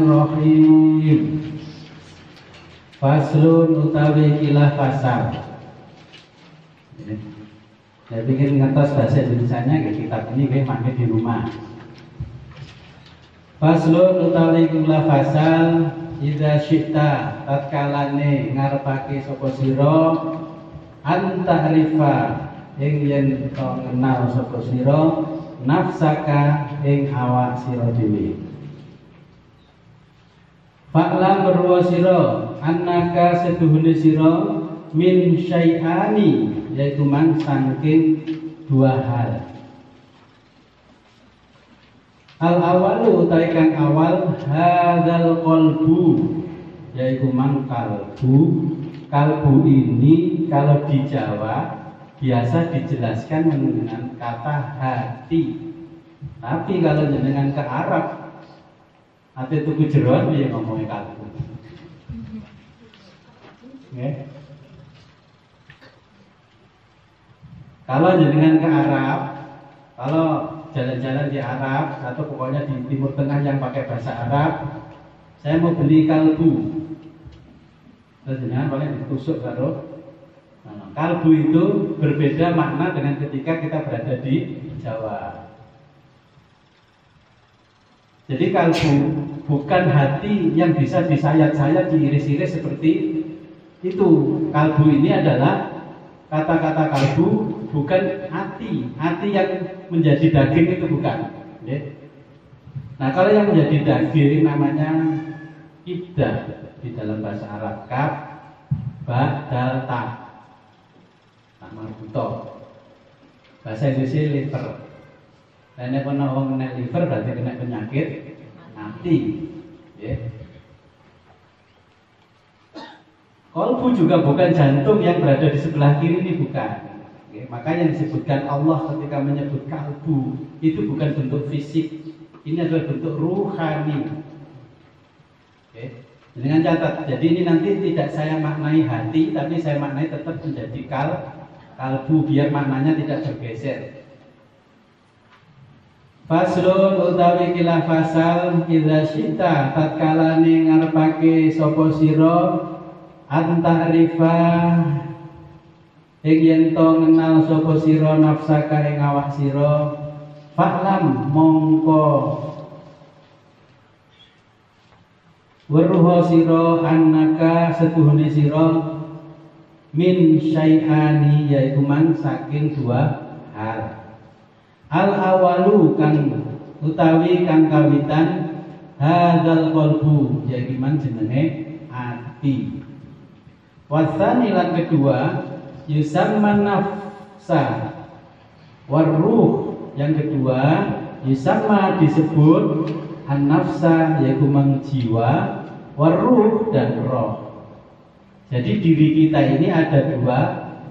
Rahim. Faslun utawi kilah fasal. Saya ingin ngetos bahasa Indonesianya ke kitab ini kayak pakai di rumah. Faslun utawi kilah fasal. Idza syi'ta tatkalane ngarepake sapa sira anta'rifa ing yen to ngenal sapa sira nafsaka ing awak sira dhewe. Fa'lam berwa sira annaka setuhune sira min syai'ani yaitu man saking dua hal. Al awalu utawi kang awal hadzal qalbu yaitu man kalbu ini kalau di Jawa biasa dijelaskan dengan kata hati. Tapi kalau dengan ke Arab ate tuku jeroan ya ngomongnya kalbu. Okay. Kalau dengan ke Arab, kalau jalan-jalan di Arab atau pokoknya di Timur Tengah yang pakai bahasa Arab, saya mau beli kalbu. Terus dengan paling ditusuk karo. Kalbu itu berbeda makna dengan ketika kita berada di Jawa. Jadi kalbu bukan hati yang bisa disayat-sayat, diiris-iris seperti itu. Kalbu ini adalah kata-kata kalbu bukan hati yang menjadi daging itu bukan. Nah kalau yang menjadi daging namanya ibdah di dalam bahasa Arab, kaf, ba, dal, ta, marbuto. Bahasa Indonesia liver. Nah ini pernah orang kena liver berarti kena penyakit hati. Kolbu juga bukan jantung yang berada di sebelah kiri ini bukan. Makanya disebutkan Allah ketika menyebut kalbu itu bukan bentuk fisik, ini adalah bentuk ruhani. Dengan catat, jadi ini nanti tidak saya maknai hati, tapi saya maknai tetap menjadi kalbu biar maknanya tidak bergeser. Faslun utawi kilah fasal idza syi'ta tatkalane ngarepake sapa sira anta'rifa ing yen to ngenal sapa sira nafsaka ing awak sira fa'lam mongko weruh sira annaka setuhune sira min syai'ani yaitu man saking dua hal. Al awalu kang utawi kang kawitan hadzal qalbu yaitu man jenenge ati. Wasani lan kedua yusamman nafsa waruh yang kedua yusamma disebut an-nafsa yaitu jiwa waruh dan roh. Jadi diri kita ini ada dua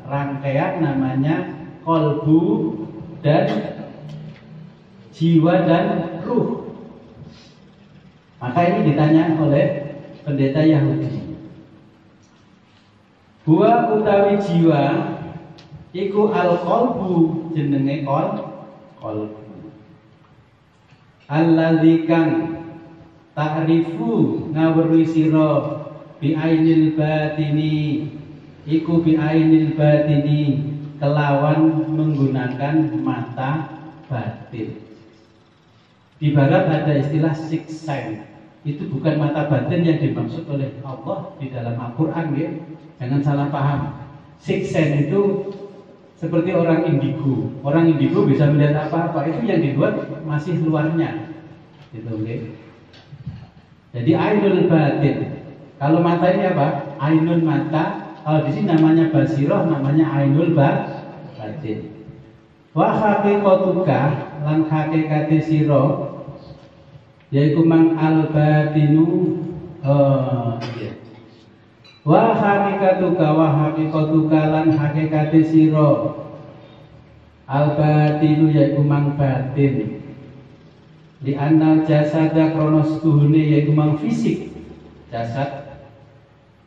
rangkaian namanya qalbu dan jiwa dan ruh. Maka ini ditanya oleh pendeta Yahudi. Buah utawi jiwa iku al-qalbu jenenge qalbu. Alladzi kang ta'rifu ngawruhi sira bi ainil batini iku bi ainil batini kelawan menggunakan mata batin. Di barat ada istilah sixth sense. Itu bukan mata batin yang dimaksud oleh Allah di dalam Al-Qur'an ya. Jangan salah paham. Sixth sense itu seperti orang indigo. Orang indigo bisa melihat apa-apa. Itu yang dibuat masih luarnya. Gitu, okay? Jadi ainul batin. Kalau mata ini apa? Ainul mata. Kalau di sini namanya basiroh, namanya ainul batin. Wa haqiqatuka lan hakikate sira yaiku mang al batinu wa haqiqatuka lan hakikate sira al batinu yaiku mang batin di annal jasada kronos tuhune yaiku mang fisik jasad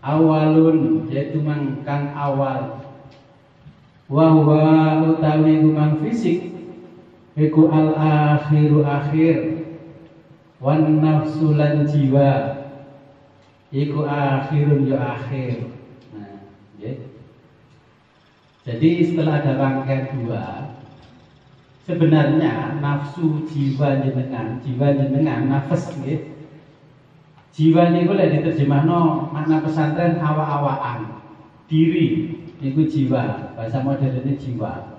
awalun yaitu mang kang awal wa huwa utawi mang fisik iku al akhiru akhir wan nafsu lan jiwa iku akhirun ya akhir. Nah, ya. Jadi setelah ada rangkaian dua, sebenarnya nafsu jiwa jenengan nafas ya. Jiwa niku lek diterjemahno makna pesantren awak-awakan. Diri niku jiwa, bahasa modernnya jiwa.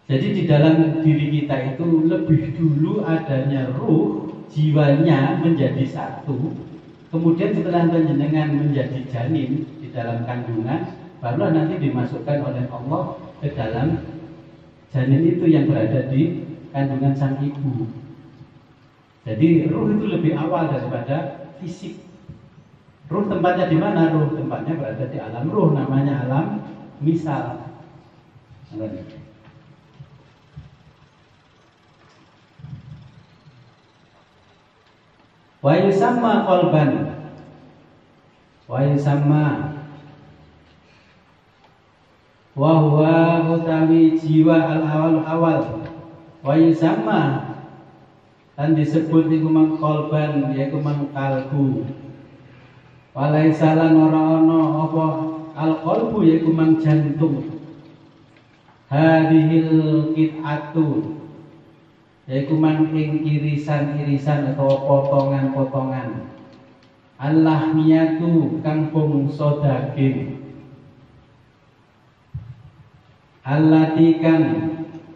Jadi di dalam diri kita itu lebih dulu adanya ruh, jiwanya menjadi satu. Kemudian setelah jenengan menjadi janin di dalam kandungan, barulah nanti dimasukkan oleh Allah ke dalam janin itu yang berada di kandungan sang ibu. Jadi ruh itu lebih awal daripada fisik. Ruh tempatnya di mana? Ruh tempatnya berada di alam ruh, namanya alam misal. Wa yusamma qalban. Wa yusamma wa huwa utawi jiwa al-awal. Wa yusamma dan disebut iku mang qalban yaiku mang kalbu. Walaisa lan ora ana apa al-qalbu yaiku mang jantung. Hadhil qit'atu yaiku mang ing irisan-irisan atau potongan-potongan. Allahmiyatu kang bangsa daging. Allati kang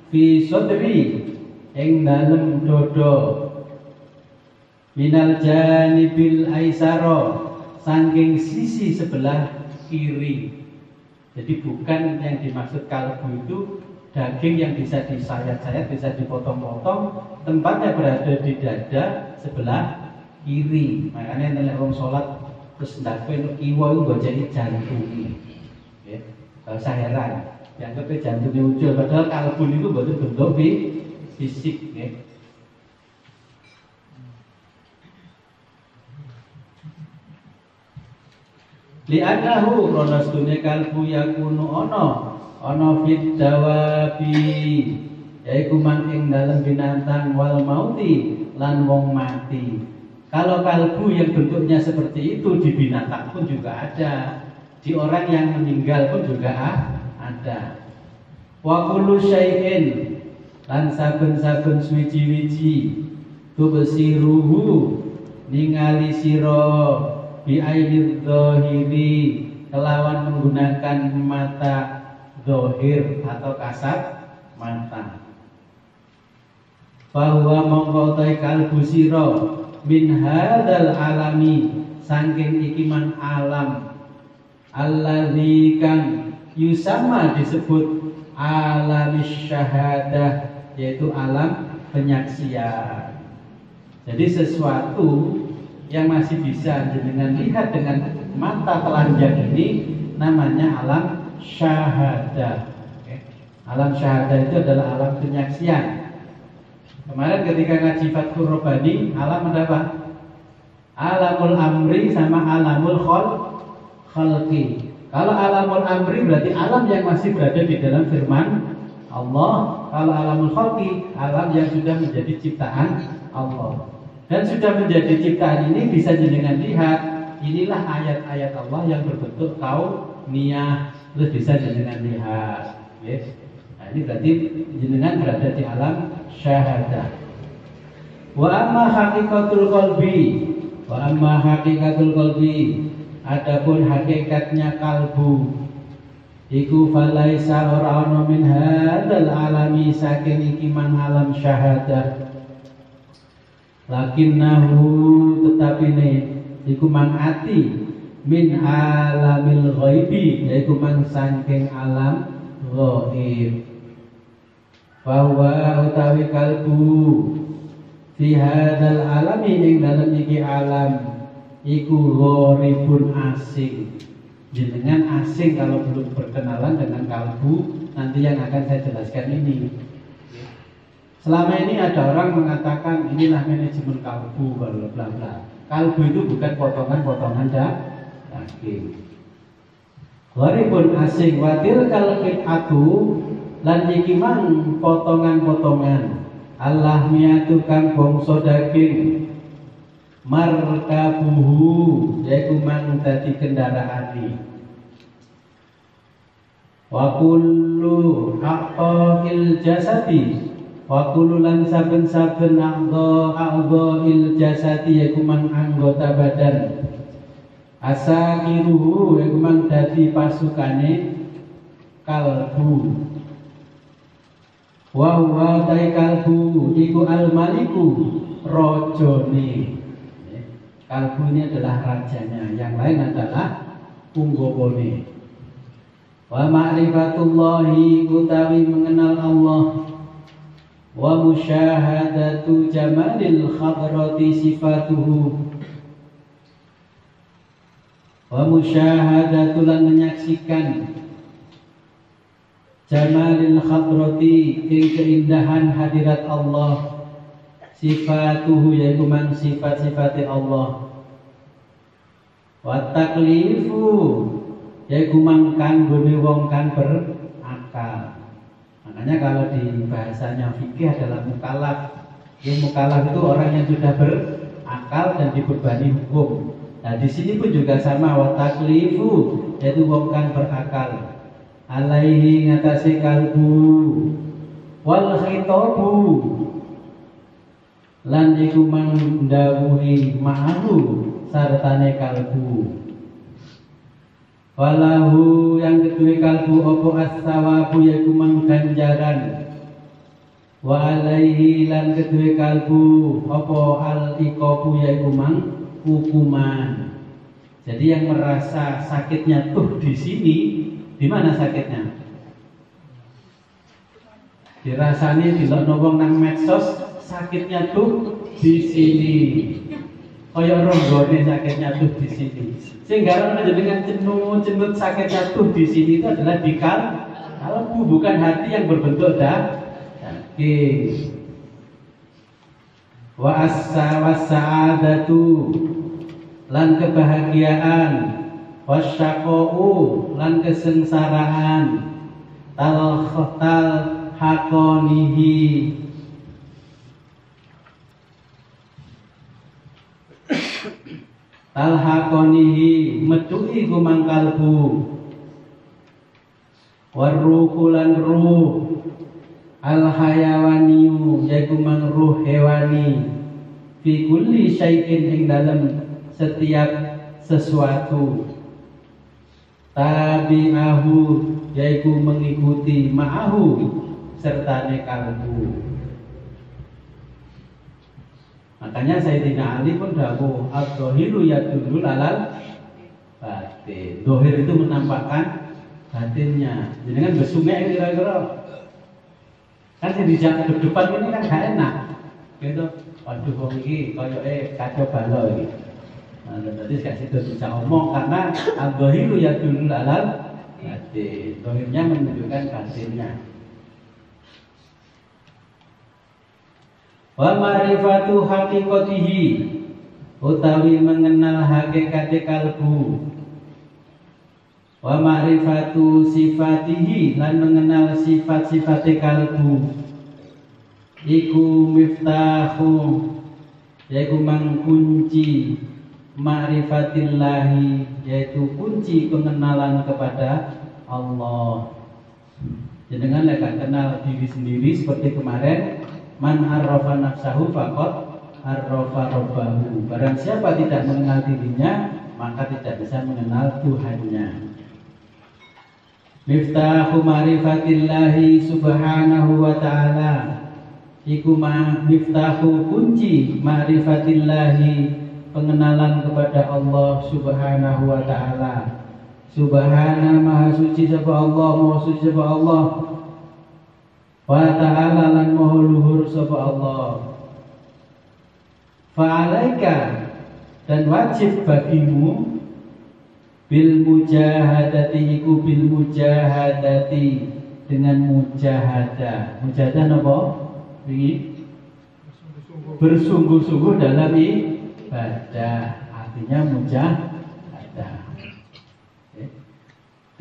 fi sadri ing dalem dodo. Minal janibil aisara saking sisi sebelah kiri. Jadi bukan yang dimaksud kalbu itu daging yang bisa disayat-sayat, bisa dipotong-potong, tempatnya berada di dada sebelah kiri. Makanya nek wong salat terus ndakwe kiwa itu gojeki jantung. Ya, kalau usah heran, dianggap jantungnya ucul, padahal kalbu itu boten bentuk fisik, ya. Li'annahu kronos dunia kalbu yakunu ono fit dawabi yaiku man ing dalam binatang wal mauti lan wong mati. Kalau kalbu yang bentuknya seperti itu di binatang pun juga ada, di orang yang meninggal pun juga ada. Wa kullu syai'in lan saben-saben suwiji-wiji tubsiruhu ningali sira bi ainid dhahiri kelawan menggunakan mata zahir atau kasat mata. Bahwa mongko ta kalbu sira min hadzal alami saking ikiman alam allazi kang yusama disebut alamis syahadah yaitu alam penyaksian. Jadi sesuatu yang masih bisa jenengan lihat dengan mata telanjang ini namanya alam syahadah. Alam syahadah itu adalah alam penyaksian. Kemarin ketika ngaji Fathur Rabbani, alam ada apa? Alamul amri sama alamul khalqi. Kalau alamul amri berarti alam yang masih berada di dalam firman Allah. Kalau alamul khalqi, alam yang sudah menjadi ciptaan Allah. Dan sudah menjadi ciptaan ini bisa jenengan lihat. Inilah ayat-ayat Allah yang berbentuk kauniyah, terus bisa jenengan lihat. Yes. Nah, ini berarti jenengan berada di alam syahadah. Wa amma haqiqatul qalbi, adapun hakikatnya kalbu iku falaisa ora ana min hadzal alami saking iki man alam syahadah. Lakinnahu tetapine iku mangati min alamil ghaibi yaiku man saking alam ghaib. Bahwa utawi kalbu fi hadzal alami ing dalem iki alam iku gharibun asing. Jenengan asing kalau belum berkenalan dengan kalbu, nanti yang akan saya jelaskan ini. Selama ini ada orang mengatakan inilah manajemen kalbu, bla bla bla. Kalbu itu bukan potongan-potongan daging. Gharibun asing watil kalqit atu lan iki mang potongan-potongan Allahmiyatu kang bangsa daging, markabuhu yaiku mang dadi kendaraane. Wa kullu aqil jasadi, wa kullu lan saben-saben a'dha'il jasadi yaiku mang anggota badan. Asakiruhu yaiku mang dadi pasukane kalbu. Wa huwa kalbu iku al-maliku rajane. Kalbu ini adalah rajanya, yang lain adalah punggowone. Wa ma'rifatullahi utawi mengenal Allah, wa musyahadatu jamalil khadrati sifatuhu, wa musyahadatu lan menyaksikan jamalil khadrati ing keindahan hadirat Allah, sifatuhu yaitu man sifat-sifati Allah, wa taklifu yaitu man kanggone wong kan berakal. Makanya kalau di bahasanya fikih adalah mukallaf. Yang mukallaf itu orang yang sudah berakal dan dibebani hukum. Nah di sini pun juga sama, wa taklifu yaitu wong kan berakal. Alaihi ngatasi kalbu, wal khitabu lan iku mandawuhi ma'ahu sartane kalbu. Walahu yang kedua kalbu opo as-sawabu yaiku mang ganjaran. Wa alaihi lan kedua kalbu opo al-iqabu yaiku mang hukuman. Jadi yang merasa sakitnya tuh di sini, di mana sakitnya? Dirasani di wong nang medsos, sakitnya tuh di sini. Kaya ronggone sakitnya tuh di sini. Sehingga orang dengan cenut sakitnya tuh di sini itu adalah di kalbu, bukan hati yang berbentuk daging. Wa as-sa'adatu lan kebahagiaan, wasyaqa'u lan kesengsaraan, tal hakonihi talhaqonihi metuhi kumang kalbu, warruhu lan ruh, al-hayawaniyu yaitu mang ruh hewani, fi kulli syai'in ing dalam setiap sesuatu, tabi'ahu yaitu mengikuti ma'ahu sertane kalbu. Makanya Sayyidina Ali pun dawuh ad-dhahiru yadulul alal batin. Dohir itu menampakkan batinnya. Jadi kan besungai kira-kira. Kan yang di depan ini kan gak enak. Gitu. Waduh wong iki koyoke kacau balau iki. Nah, jadi gak situ bisa omong karena ad-dhahiru yadulul alal batin. Dohirnya menunjukkan batinnya. Wa ma'rifatu haqiqatihi utawi mengenal hakikat kalbu, wa ma'rifatu sifatihi lan mengenal sifat-sifat kalbu, iku miftahu yaitu mengkunci ma'rifatillahi yaitu kunci pengenalan kepada Allah. Jangan lek kenal diri sendiri seperti kemarin, man arrafa nafsahu faqad arrafa rabbahu. Barang siapa tidak mengenal dirinya, maka tidak bisa mengenal Tuhannya. Miftahu ma'rifatillahi subhanahu wa ta'ala, iku miftahu kunci ma'rifatillahi pengenalan kepada Allah subhanahu wa ta'ala. Subhana maha suci sapa Allah, maha suci sapa Allah, wa ta'ala lan maha luhur sapa Allah. Fa'alaika dan wajib bagimu bil mujahadati iku bil mujahadati dengan mujahadah. Mujahadah apa? Ini bersungguh-sungguh dalam ibadah, artinya mujahadah.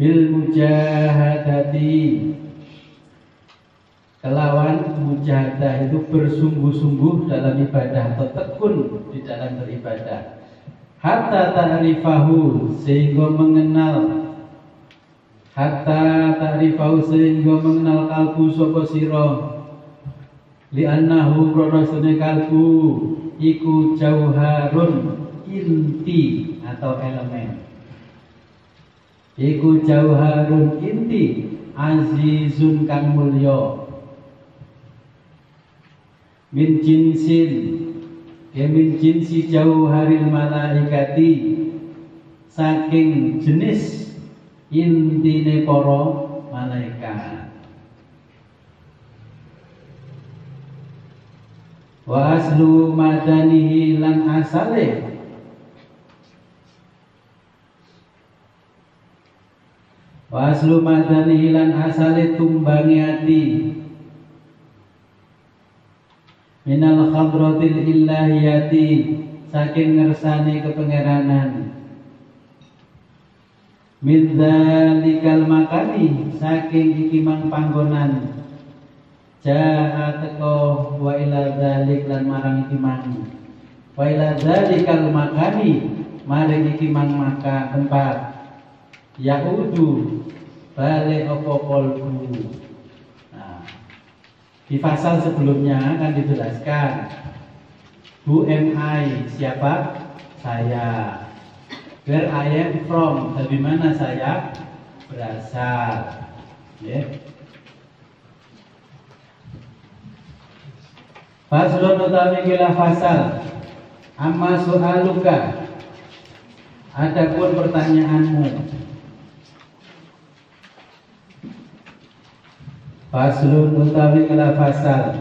Bil mujahadati Kelawan mujahadah itu bersungguh-sungguh dalam ibadah atau tekun di dalam beribadah. Hatta ta'rifahu sehingga mengenal kalbu sapa sira li'annahu krana kalbu iku jauharun inti atau elemen. Iku jauharun inti azizun kang mulya min jinsi jauharil malaikati saking jenis intine para malaikat. Wa aslu madanihi lan asale tumbangi ati minal khadratil illahiyati saking ngersane kepengeranan min dzalikal makani saking iki mang panggonan jaa teko wa ila dzalik lan marang iki mang wa ila dzalikal makani maring iki mang maka tempat yaudu balik apa qalbu. Di pasal sebelumnya kan dijelaskan who am I, siapa saya, where I am from, dari mana saya berasal, Faslun utawi kila fasal amma su'aluka adapun pertanyaanmu. Faslun utawi kala fasal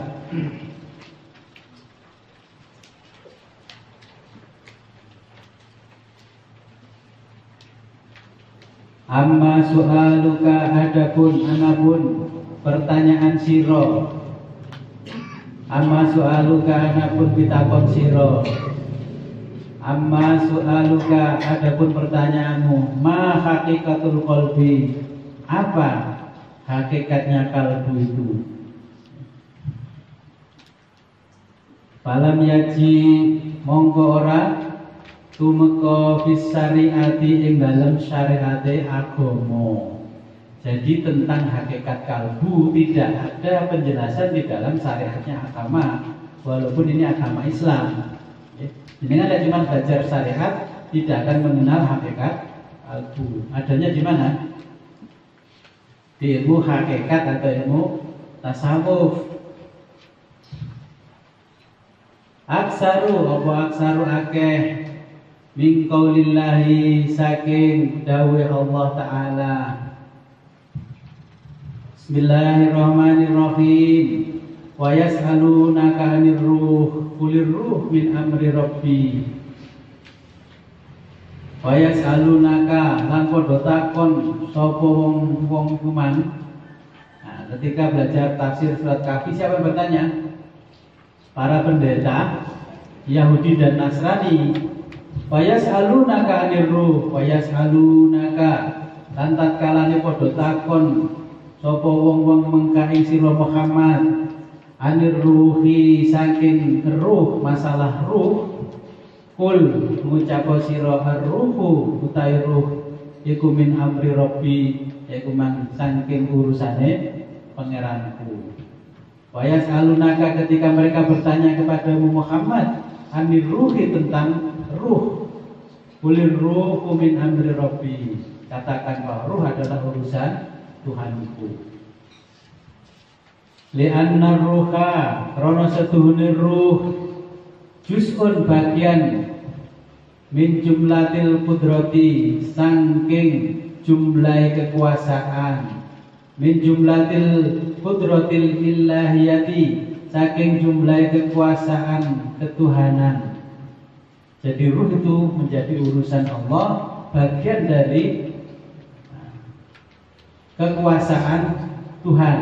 amma su'aluka adapun pertanyaan siro. Amma su'aluka adapun pitakon siro. Amma su'aluka adapun pertanyaanmu ma hakikatul qalbi, apa hakikatnya kalbu itu. Falam yaji mongko ora tumeka fis syariati ing dalam syariate agama. Jadi tentang hakikat kalbu tidak ada penjelasan di dalam syariatnya agama, walaupun ini agama Islam. Ini ada cuma belajar syariat, tidak akan mengenal hakikat kalbu. Adanya di mana? Di ilmu hakikat atau ilmu tasawuf. Aksaru akeh min qaulillahi saking dawuh Allah taala. Bismillahirrahmanirrahim. Wa yas'alunaka 'anir ruh qulir ruh min amri rabbi. Wa yas'alunaka lan padha takon sapa wong kuman. Nah, ketika belajar tafsir surat Kahfi siapa yang bertanya? Para pendeta Yahudi dan Nasrani. Wa yas'alunaka 'anir ruh, wa yas'alunaka lan tatkalane padha takon sapa wong-wong mengkaing sira Muhammad 'anir ruhi saking ruh, masalah ruh. Kul ngucap sira ar-ruhu utawi ruh iku min amri rabbi, iku man saking urusane pangeranku. Wa yas'alunaka ketika mereka bertanya kepadamu Muhammad anir ruhi tentang ruh. Kulir ruhu min amri rabbi, katakan bahwa ruh adalah urusan Tuhanku. Li'anna ruha krana setuhune ruh juz'un bagian min jumlatil qudrati saking jumlah kekuasaan, min jumlatil qudratil illahiyati saking jumlah kekuasaan ketuhanan. Jadi ruh itu menjadi urusan Allah, bagian dari kekuasaan Tuhan.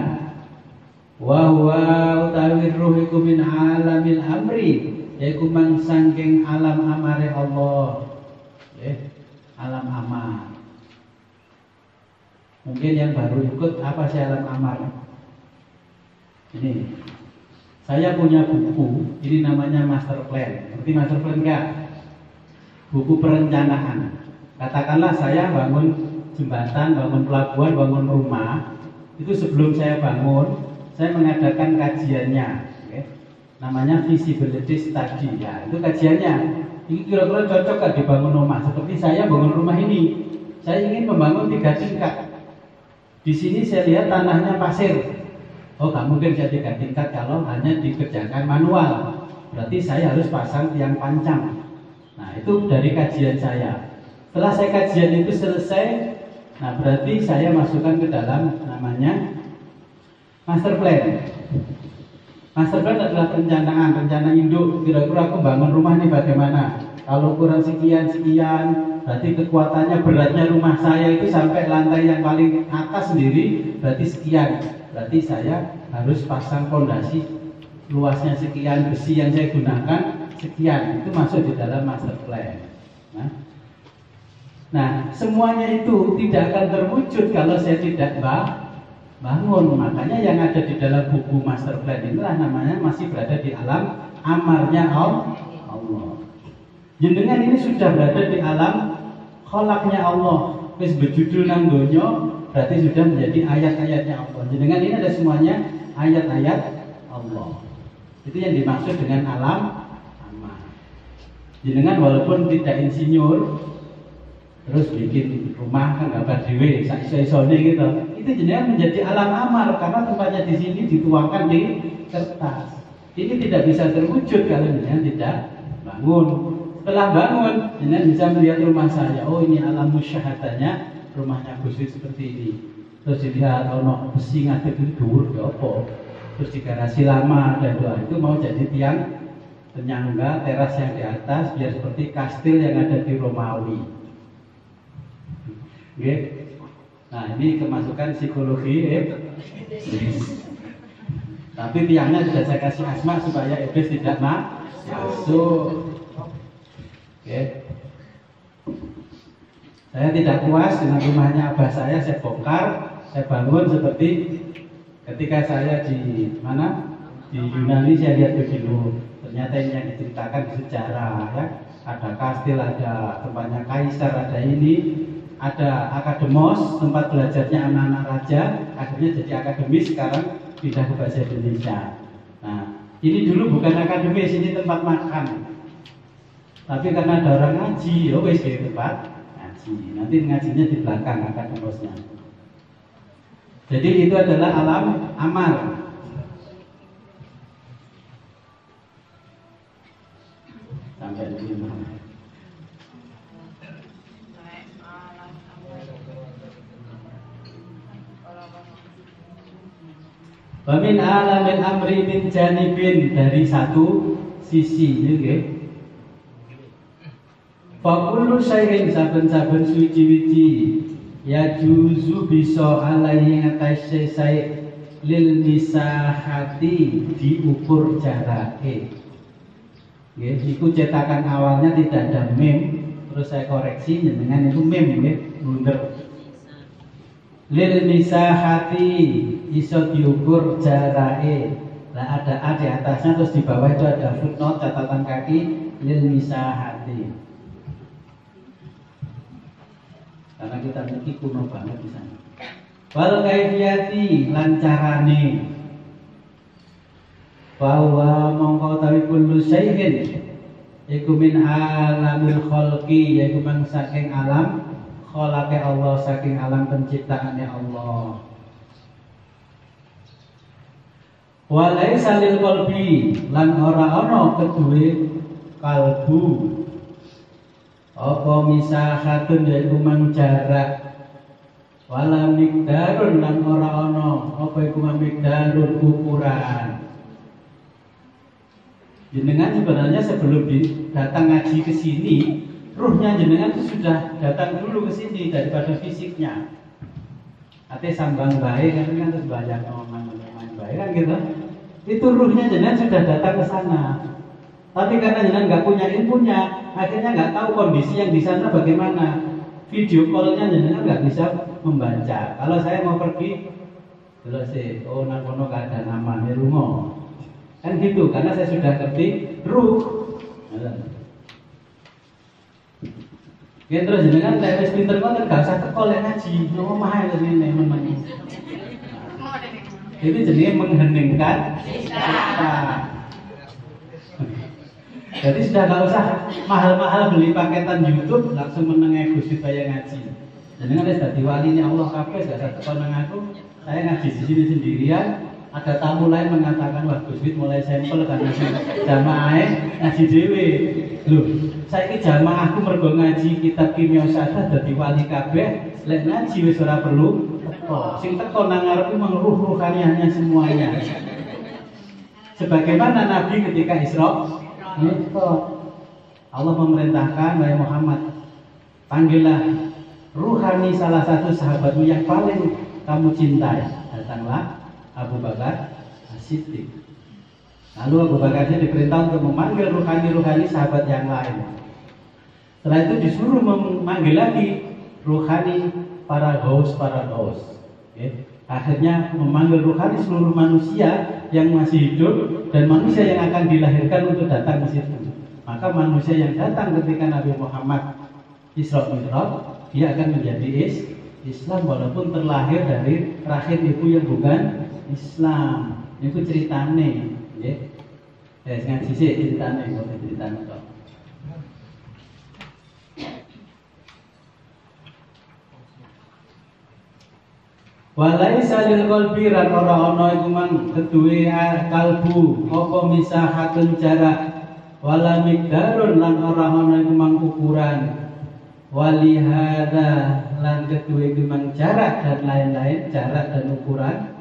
Wa huwa utawi ruh iku min alamil amri, yaiku mang saking alam amare Allah. Alam amar. Mungkin yang baru ikut apa sih alam amar? Ini, saya punya buku, ini namanya master plan. Ngerti master plan enggak? Buku perencanaan. Katakanlah saya bangun jembatan, bangun pelabuhan, bangun rumah. Itu sebelum saya bangun, saya mengadakan kajiannya. Okay? Namanya feasibility study. Ya, itu kajiannya. Ini kira-kira cocok gak dibangun rumah? Seperti saya bangun rumah ini. Saya ingin membangun 3 tingkat. Di sini saya lihat tanahnya pasir. Oh, gak mungkin jadi 3 tingkat kalau hanya dikerjakan manual. Berarti saya harus pasang tiang pancang. Nah, itu dari kajian saya. Setelah saya kajian itu selesai, nah berarti saya masukkan ke dalam namanya master plan. Master plan adalah perencanaan, rencana induk. Kira-kira aku bangun rumah ini bagaimana? Kalau kurang sekian, berarti kekuatannya, beratnya rumah saya itu sampai lantai yang paling atas sendiri, berarti sekian. Berarti saya harus pasang fondasi luasnya sekian, besi yang saya gunakan sekian. Itu masuk di dalam master plan. Nah, semuanya itu tidak akan terwujud kalau saya tidak bangun. Makanya yang ada di dalam buku master plan inilah namanya masih berada di alam amarnya Allah. Jenengan ini sudah berada di alam kholaknya Allah. Wis berjudul nang donya, berarti sudah menjadi ayat-ayatnya Allah. Jenengan ini ada semuanya ayat-ayat Allah. Itu yang dimaksud dengan alam amar. Jenengan walaupun tidak insinyur, terus bikin rumah kan gambar dhewe sak iso-isone gitu. Itu jenengan menjadi alam amar karena tempatnya di sini dituangkan di kertas. Ini tidak bisa terwujud kalau jenengan tidak bangun. Setelah bangun, jenengan bisa melihat rumah saya. Oh, ini alam musyahadanya rumahnya Gus seperti ini. Terus dilihat ono besi ngadeg dhuwur ya apa. Terus digarasi lama dan doa itu mau jadi tiang penyangga teras yang di atas biar seperti kastil yang ada di Romawi. Oke. Nah, ini kemasukan psikologi Tapi tiangnya sudah saya kasih asma supaya iblis tidak masuk. Oke. Saya tidak puas dengan rumahnya abah saya bongkar, saya bangun seperti ketika saya di mana? Di Yunani saya lihat begitu. Ternyata ini yang diceritakan di sejarah ya. Ada kastil, ada tempatnya kaisar, ada ini, ada akademos, tempat belajarnya anak-anak raja, akhirnya jadi akademis, sekarang pindah ke bahasa Indonesia. Nah, ini dulu bukan akademis, ini tempat makan. Tapi karena ada orang ngaji, oh wis di tempat ngaji. Nanti ngajinya di belakang akademosnya. Jadi itu adalah alam amar. Sampai di sini. Wamin alamin amri min janibin, dari satu sisi, okay? Fakullu syai'in, saben-saben suci-wici ya juzu bisa alaihi ngatasé sai lil misahati diukur jarake. Nggih, iku cetakan awalnya tidak ada mem, terus saya koreksi dengan itu mem nggih, blunder. Lil misahati iso diukur jarake. Nah, ada A di atasnya, terus di bawah itu ada footnote catatan kaki lil misahati. Karena kita memiliki kuno banget di sana. Wal kaifiyati lancarane. Bahwa mongko tawi kullu syai'in iku min alamil khalqi, yaiku man saking alam khalaqe Allah, saking alam penciptaannya Allah. Wa laisa lil qalbi, lan ora ana keduwe kalbu. Apa misahatun yaiku mang jarak, wala mikdarun lan ora ana apa iku mikdarun ukuran. Jenengan sebenarnya sebelum datang ngaji ke sini, ruhnya jenengan itu sudah datang dulu ke sini daripada fisiknya. Ate sambang bae kan terus banyak omongan bae kan gitu. Itu ruhnya jenengan sudah datang ke sana. Tapi karena jenengan nggak punya ilmunya, akhirnya nggak tahu kondisi yang di sana bagaimana. Video call-nya jenengan nggak bisa membaca. Kalau saya mau pergi Delok sih, oh nang kono keadaan aman ya lunga. Kan gitu, karena saya sudah ngerti ruh. Ya terus jenengan lek wis pinter ngoten gak usah teko lek ngaji, nang omah ae ngene men. Itu jenenge mengheningkan kita. Jadi sudah gak usah mahal-mahal beli paketan YouTube langsung menengah Gusti Baya ngaji. Jenengan wis dadi waline Allah kabeh gak usah teko nang aku. Saya ngaji di sini sendirian. Ada tamu lain mengatakan wah Gus Wid mulai sampel karena jamaah ngaji dhewe. Loh, saiki jamaahku mergo ngaji kitab Kimia Usaha dadi wali kabeh, lek ngaji wis ora perlu teko. Sing teko nang ngarep mengruh ruhaniahnya semuanya. Sebagaimana Nabi ketika Isra Mi'raj. Allah memerintahkan wahai Muhammad, panggillah ruhani salah satu sahabatmu yang paling kamu cintai. Datanglah Abu Bakar As-Siddiq. Lalu Abu Bakar diperintah untuk memanggil ruhani-ruhani sahabat yang lain. Setelah itu disuruh memanggil lagi ruhani para gaus. Okay. Akhirnya memanggil ruhani seluruh manusia yang masih hidup dan manusia yang akan dilahirkan untuk datang ke situ. Maka manusia yang datang ketika Nabi Muhammad Isra Mi'raj, dia akan menjadi Islam walaupun terlahir dari rahim ibu yang bukan Islam. Itu ceritane, nggih. Ngaji sih ceritane, kok ceritane kok. Walaisa lil qalbi ran ora ana iku mang keduwe kalbu apa misahatun jarak wala miqdarun lan ora ana iku mang ukuran walihada lan keduwe iku mang jarak dan lain-lain jarak dan ukuran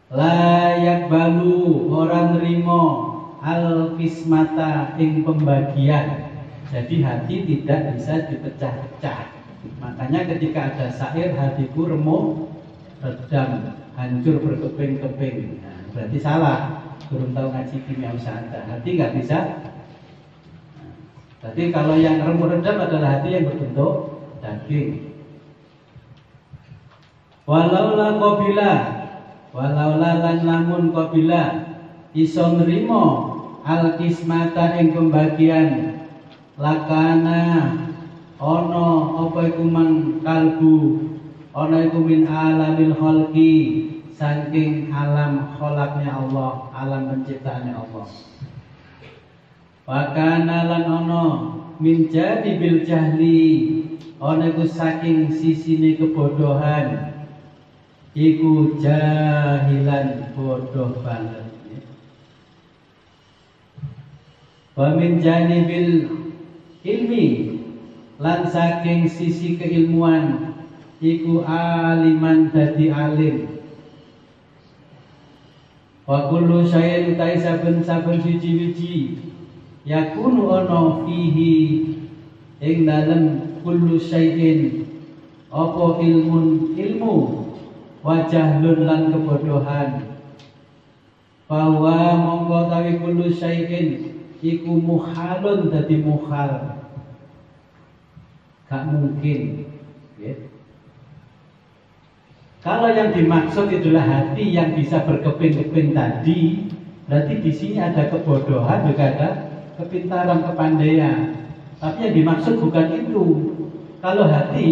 layak balu orang nerimo al kismata ing pembagian. Jadi hati tidak bisa dipecah-pecah. Makanya ketika ada syair hatiku remuk redam hancur berkeping-keping, nah, berarti salah, belum tahu ngaji Kimia Usaha. Hati nggak bisa. Jadi kalau yang remuk redam adalah hati yang berbentuk daging. Walaula lan lamun qabila iso nrimo al kismata ing pembagian lakana ana apa iku man kalbu ana iku min alamil khalqi saking alam khalaqnya Allah, alam penciptaannya Allah. Wa kana lan ana min jadi bil jahli ana iku saking sisine kebodohan iku jahilan bodoh banget. Wa min janibil ilmi lan saking sisi keilmuan iku aliman dadi alim. Wa kullu syai'in utai saben-saben siji-wiji yakunu ana fihi ing dalem kullu syai'in apa ilmu wajahlun lan kebodohan bahwa mongko tawi kullu syai'in iku muhalun dadi muhal gak mungkin ya. Kalau yang dimaksud itulah hati yang bisa berkeping-keping tadi, berarti di sini ada kebodohan juga ada kepintaran, kepandaian. Tapi yang dimaksud bukan itu. Kalau hati,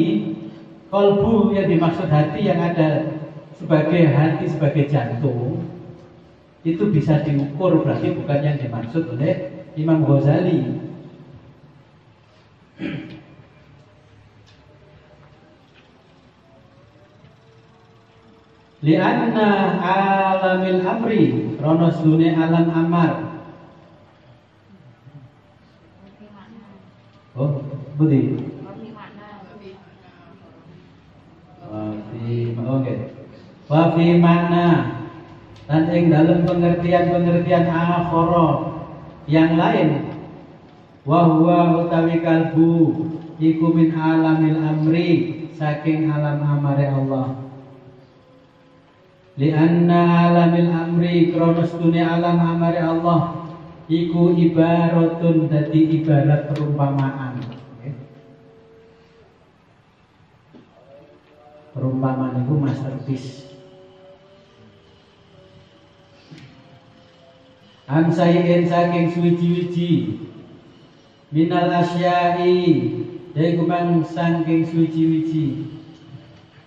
kalbu yang dimaksud hati yang ada sebagai hati, sebagai jantung, itu bisa diukur, berarti bukan yang dimaksud oleh Imam Ghazali. Lianna alamil amri ronos dune alam amar. Oh, budi. Wa fi mana dan ing dalam pengertian-pengertian akhara yang lain wa huwa utawi kalbu iku min alamil amri saking alam amare Allah. Lianna alamil amri kronos dunia alam amare Allah iku ibaratun dadi ibarat perumpamaan. Perumpamaan itu masterpiece. An sayin saking suwiji-wiji minal asyai yaiku mang saking suwiji-wiji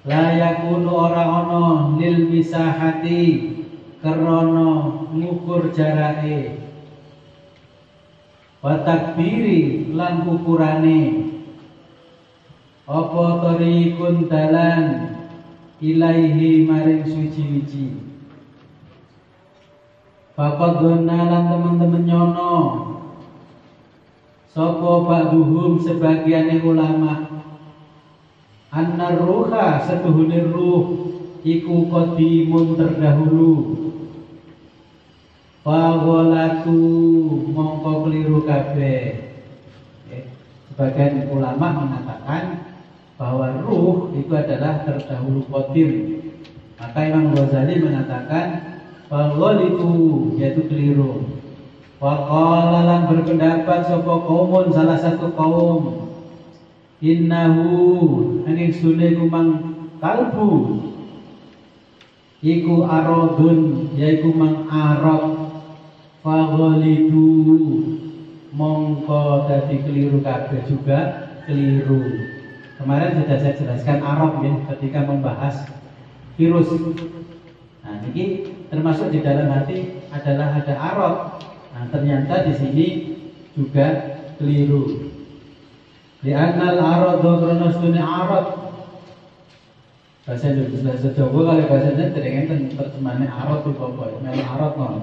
la yakunu ora ana lil misahati krana ngukur jarake wa takbiri lan ukurane apa tariqun dalan ilaihi maring suci-wici. Bapak gonalan teman-teman nyono sapa ba'duhum sebagian ulama annar ruha setuhune ruh iku qadimun terdahulu fagolatu mongko keliru kabeh. Sebagian ulama mengatakan bahwa ruh itu adalah terdahulu qadim. Maka Imam Ghazali mengatakan bahwa itu yaitu keliru. Wa qala lan berpendapat sapa kaumun salah satu kaum innahu angin sune kumang kalbu iku aradun yaiku mang arad faghalidu mongko dadi keliru kabeh juga keliru. Kemarin sudah saya jelaskan arad ya ketika membahas virus. Nah, ini termasuk di dalam hati adalah ada arad. Nah, ternyata di sini juga keliru. Di anal arad karena sunni arad. Bahasa Indonesia bahasa Jawa kalau bahasanya dengan terjemahannya arad itu apa? Melu arad non.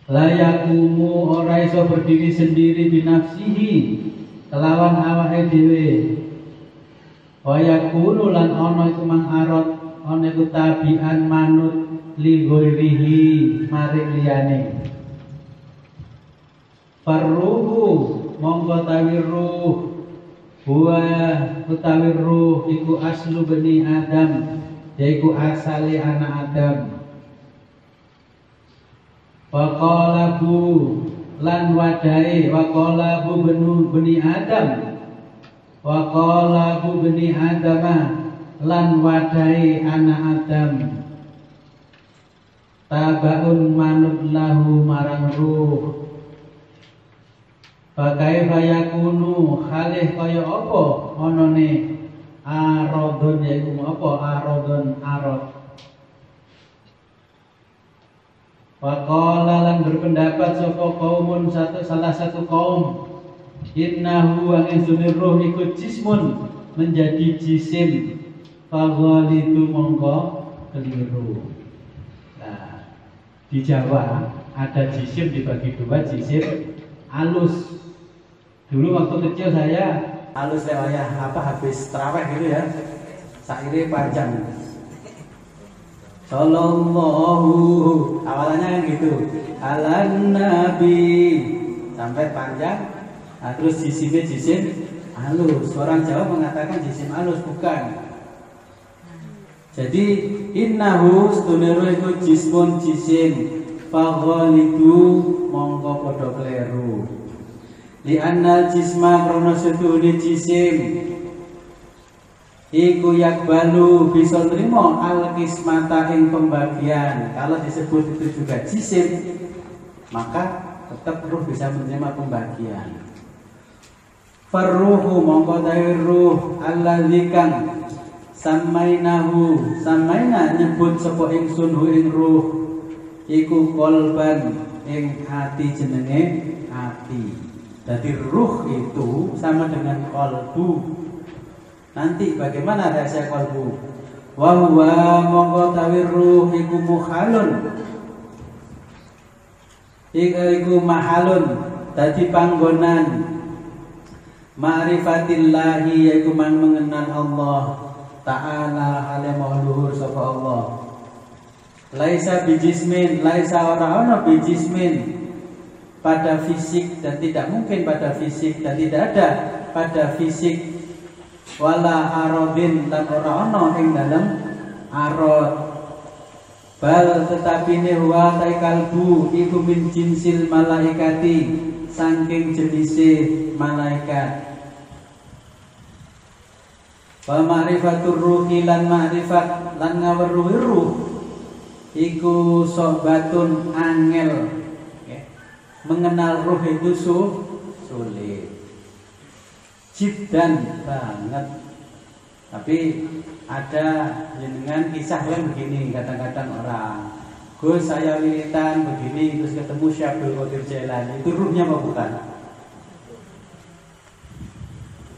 La yakumu ora iso berdiri sendiri binafsihi kelawan awake dhewe. Wa yakunu lan ana iku mang arad ana iku tabian manut li ghairihi maring liyane. Farruhu mongko tawi ruh huwa utawi ruh iku aslu bani Adam yaiku asale anak Adam. Waqalabu lan wadai waqalabu bani Adam waqalabu bani Adam lan wadai anak Adam tabaun manut lahu marang ruh. Bagai bayakunu khalih kaya apa onone arodon yaiku apa arodon arod. Waqala lan berpendapat sapa kaumun salah satu kaum innahu angin ruh iku jismun menjadi jisim faghalitu mongko keliru. Nah, di Jawa ada jisim dibagi dua, jisim alus. Dulu waktu kecil saya alus lewaya habis tarawih gitu ya. Saire panjang. Sallallahu awalannya kan gitu. Alan nabi sampai panjang. Nah, terus jisimnya jisim alus. Orang Jawa mengatakan jisim alus bukan. Jadi innahu stunero itu jismun jisim faghalitu mongko padha kleru. Li annal jisma krono setuhune jisim iku yakbalu bisa nerima al-qismata ing pembagian. Kalau disebut itu juga jisim, maka tetap ruh bisa menerima pembagian. Farruhu mongko tawi ruh alladzi kang samaina nyebut sapa ingsun hu ing ruh iku qalban ing hati jenenge hati. Jadi ruh itu sama dengan qalbu. Nanti bagaimana rahasia qalbu? Wa huwa mongko tawi ruh iku muhalun. Iku mahalun dadi panggonan ma'rifatillahi yaiku mang mengenal Allah Ta'ala hale mauluhur sapa Allah. Laisa bijismin, laisa ora ana bijismin pada fisik dan tidak mungkin pada fisik dan tidak ada pada fisik wala arodin dan ora ana ing dalam arod. Bal tetapi ne wa ta kalbu iku min jinsil malaikati saking jenise malaikat. Wa ma'rifatur ruhi lan ma'rifat lan ngaweruhi ruh iku sohbatun angel. Mengenal ruh itu sulit, jiddan banget. Tapi ada dengan kisah yang begini, kadang-kadang orang, Gus saya wiritan begini terus ketemu Syekh Qadir Jailani, itu ruhnya apa bukan?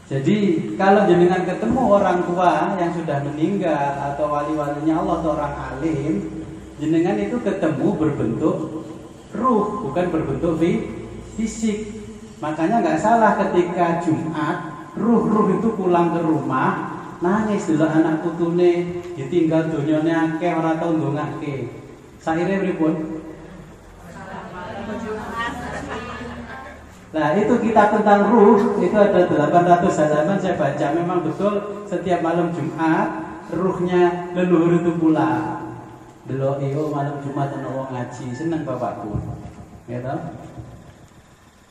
Jadi kalau jenengan ketemu orang tua yang sudah meninggal atau wali-walinya Allah atau orang alim, jenengan itu ketemu berbentuk ruh, bukan berbentuk fisik. Makanya nggak salah ketika Jumat ruh itu pulang ke rumah nangis dulu anak putune ditinggal donyane akeh ora tau ndongake. Saire pripun? Nah itu kitab tentang ruh itu ada 800 halaman saya baca. Memang betul setiap malam Jumat ruhnya leluhur itu pulang. Delok malam Jumat ana wong ngaji, seneng bapakku. Ya toh?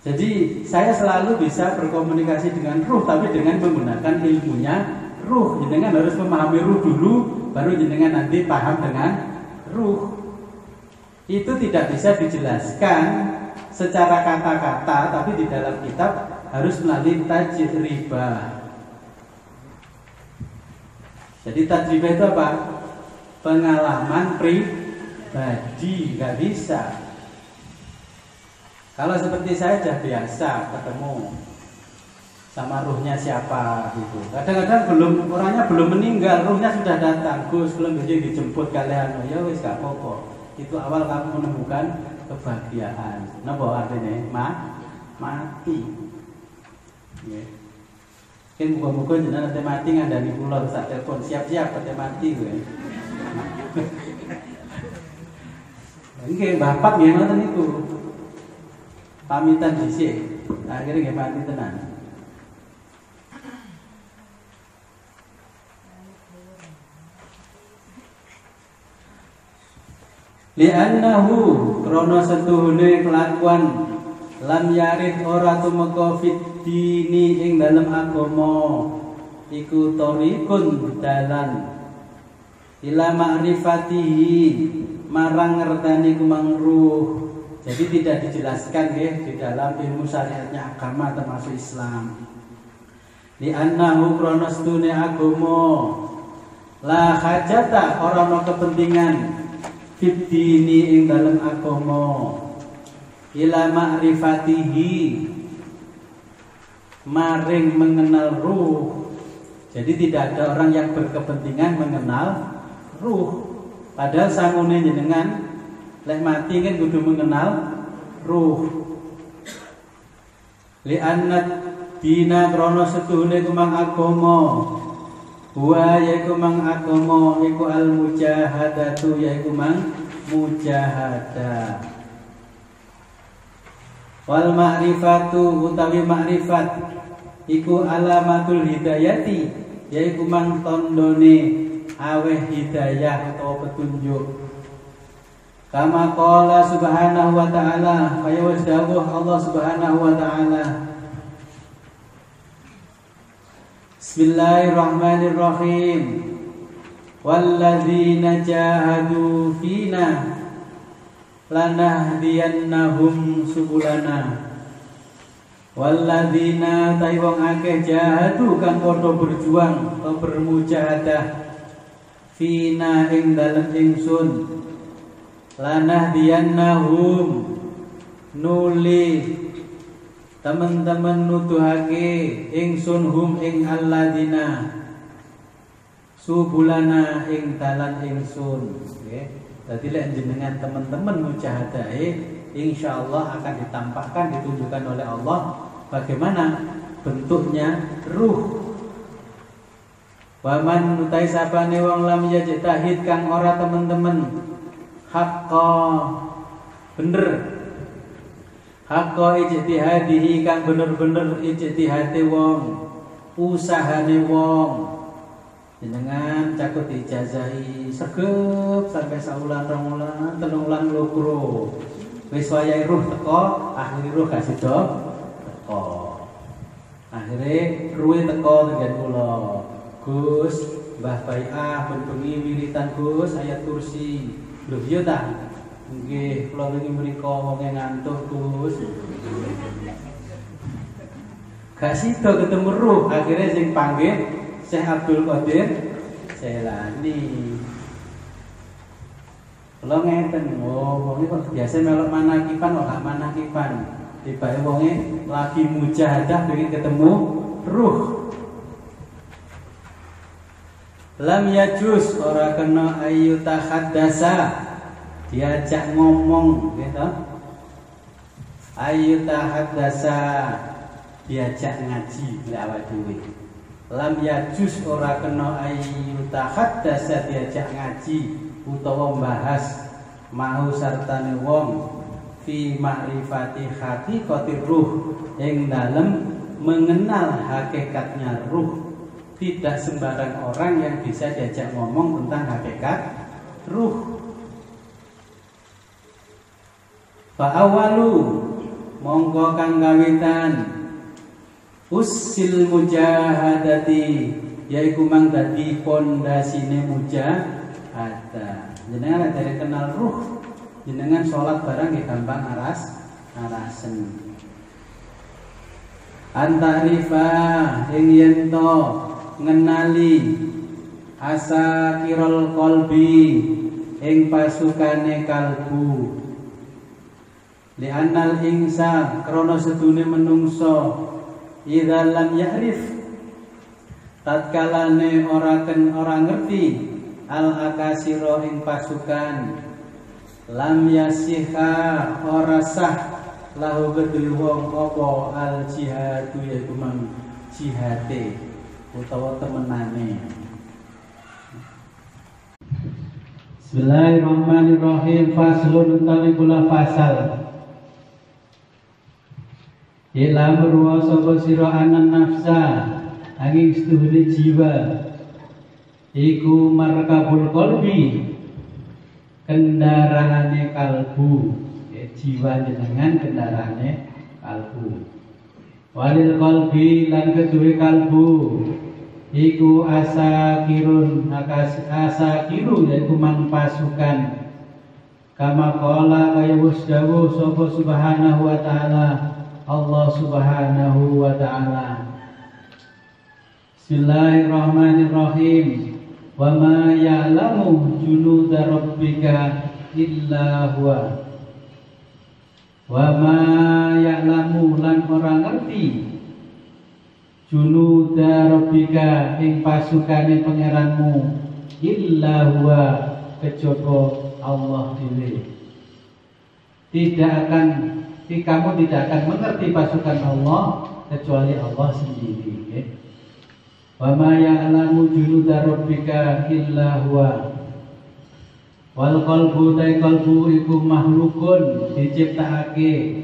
Jadi saya selalu bisa berkomunikasi dengan ruh tapi dengan menggunakan ilmunya ruh. Jenengan harus memahami ruh dulu baru jenengan nanti paham dengan ruh. Itu tidak bisa dijelaskan secara kata-kata tapi di dalam kitab harus melalui tajribah. Jadi tajribah itu apa? Pengalaman pribadi, nggak bisa. Kalau seperti saya sudah biasa ketemu sama ruhnya siapa gitu. Kadang-kadang orangnya belum meninggal, ruhnya sudah datang. Gus, belum bisa dijemput kalian. Ya wis gak apa-apa. Itu awal kamu menemukan kebahagiaan. Napa artinya? Mati. Ya. Kan muga-muga jenengan nanti mati ngandani kula sak telepon siap-siap nanti mati kowe. Nggih, bapak nggih ngoten niku. Pamitan dhisik, akhirnya nggih mati tenan. Li'annahu krana setuhune kelakuan lam yarid ora tumeka fiddini ing dalem agama iku thariqun dalan ila ma'rifatihi marang ngertani kumangruh. Jadi tidak dijelaskan ya di dalam ilmu syariatnya agama termasuk Islam. Li annahu krana stune agama la hajata ora ana kepentingan fiddini ing dalem agama ila ma'rifatihi maring mengenal ruh. Jadi tidak ada orang yang berkepentingan mengenal ruh. Padahal sangune jenengan lek mati kan kudu mengenal ruh. Li annat dina krana setuhune kumang agama wa yaiku mang agama iku al mujahadatu yaiku mang mujahadah. Wal ma'rifatu utawi ma'rifat iku alamatul hidayati yaiku mang tandane aweh hidayah atau petunjuk. Kama qala subhanahu wa ta'ala, kaya wis dawuh Allah subhanahu wa ta'ala. Bismillahirrahmanirrahim. Walladzina jahadu fina lanahdiyannahum subulana. Walladzina taiwong akeh jahadu kang padha berjuang atau bermujahadah fina ing dalem ingsun lanahdiyannahum nuli teman-teman nuduhake ingsun hum ing alladzina subulana ing dalan ingsun. Nggih. Dadi lek jenengan teman-teman mujahadahe insyaallah akan ditampakkan ditunjukkan oleh Allah bagaimana bentuknya ruh. Waman utai sapane wong lam yajtahid kang ora teman-teman haqqa bener haqqa ijtihadihi kang bener-bener ijtihate wong usahane wong jenengan cakut dijazahi segep sampai saulan rong wulan telung wulan loro wis wayahe ruh teko akhire ruh gak sida teko akhire ruhe teko dengan kula Gus Mbah Bai'ah ben bengi wiritan Gus ayat kursi Lho iya ta? Nggih, kula niki mriku wong ngantuk Gus. Gak sida ketemu ruh, akhirnya sing panggil Syekh Abdul Qadir Jailani. Kula ngeten, wong iki kok biasa melok manakipan kok gak manakipan. Tibake wonge lagi mujahadah pengen ketemu ruh. Lam yajus ora kena ayu tahaddasa diajak ngomong gitu. Ayu tahaddasa diajak ngaji awak dhewe. Lam yajus ora kena ayu tahaddasa diajak ngaji utawa bahas mau sartane wong fi ma'rifati haqiqatir ruh ing dalem mengenal hakikatnya ruh. Tidak sembarang orang yang bisa diajak ngomong tentang hakikat ruh. Fa awalu mongko kang gawitan usil mujahadati yaiku mang dadi pondasine mujahadah. Jenengan dari kenal ruh, jenengan sholat barang nggih gampang arasen. Antarifa ing yen to ngenali asakirul qalbi ing pasukane kalbu. Li'annal insan krana sedune menungso idza lam ya'rif tatkalane ora ngerti al akasiro ing pasukan lam yasiha ora sah lahu kedue wong apa al jihadu yaiku mang jihate utawa temenane. Bismillahirrahmanirrahim. Faslun utawi kula fasal ila murwa sapa sira anan nafsa angin setuhune jiwa iku markabul qalbi kendaraane kalbu. Jiwa jenengan kendaraane kalbu. Walil qalbi lan kedue kalbu iku asakirun asakiru yaiku mang pasukan. Kama qala kaya wis dawuh sapa subhanahu wa ta'ala Allah subhanahu wa ta'ala. Bismillahirrahmanirrahim. Wa ma ya'lamu junuda rabbika illa huwa. Wa ma ya'lamu lan ora ngerti junuda rabbika ing pasukane pangeranmu illa huwa kejaba Allah dhewe. Kamu tidak akan mengerti pasukan Allah kecuali Allah sendiri. Wa ma ya'lamu junuda rabbika illa huwa. Wal qalbu iku makhlukun diciptakake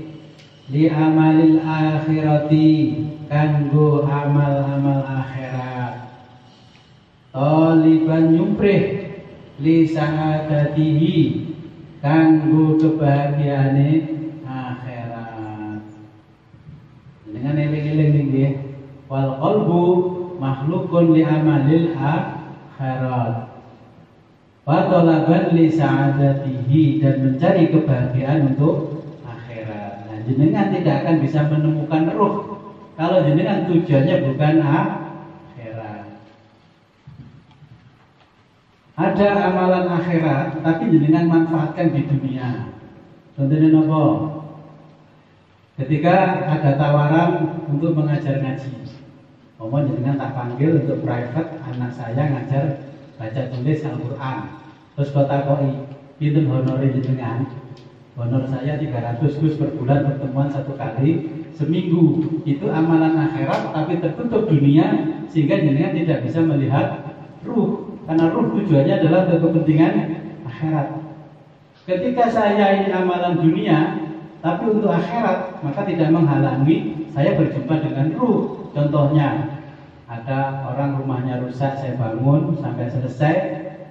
li amalil akhirati kanggo amal-amal akhirat. Taliban nyumprih li sa'adatihi kanggo kebahagiaane akhirat. Dengan eling-eling nggih. Wal qalbu makhlukun li amalil akhirat. Wa talaban li sa'adatihi dan mencari kebahagiaan untuk akhirat. Nah, jenengan tidak akan bisa menemukan ruh kalau jenengan tujuannya bukan akhirat. Ada amalan akhirat tapi jenengan manfaatkan di dunia. Contohnya nopo? Ketika ada tawaran untuk mengajar ngaji, mohon jenengan tak panggil untuk private anak saya ngajar baca tulis Al-Quran. Terus kota koi, pinten honor jenengan? Honor saya 300 Gus per bulan, pertemuan 1 kali seminggu. Itu amalan akhirat tapi tertutup dunia sehingga jenengan tidak bisa melihat ruh. Karena ruh tujuannya adalah untuk kepentingan akhirat. Ketika saya ini amalan dunia tapi untuk akhirat, maka tidak menghalangi saya berjumpa dengan ruh. Contohnya, ada orang rumahnya rusak, saya bangun sampai selesai,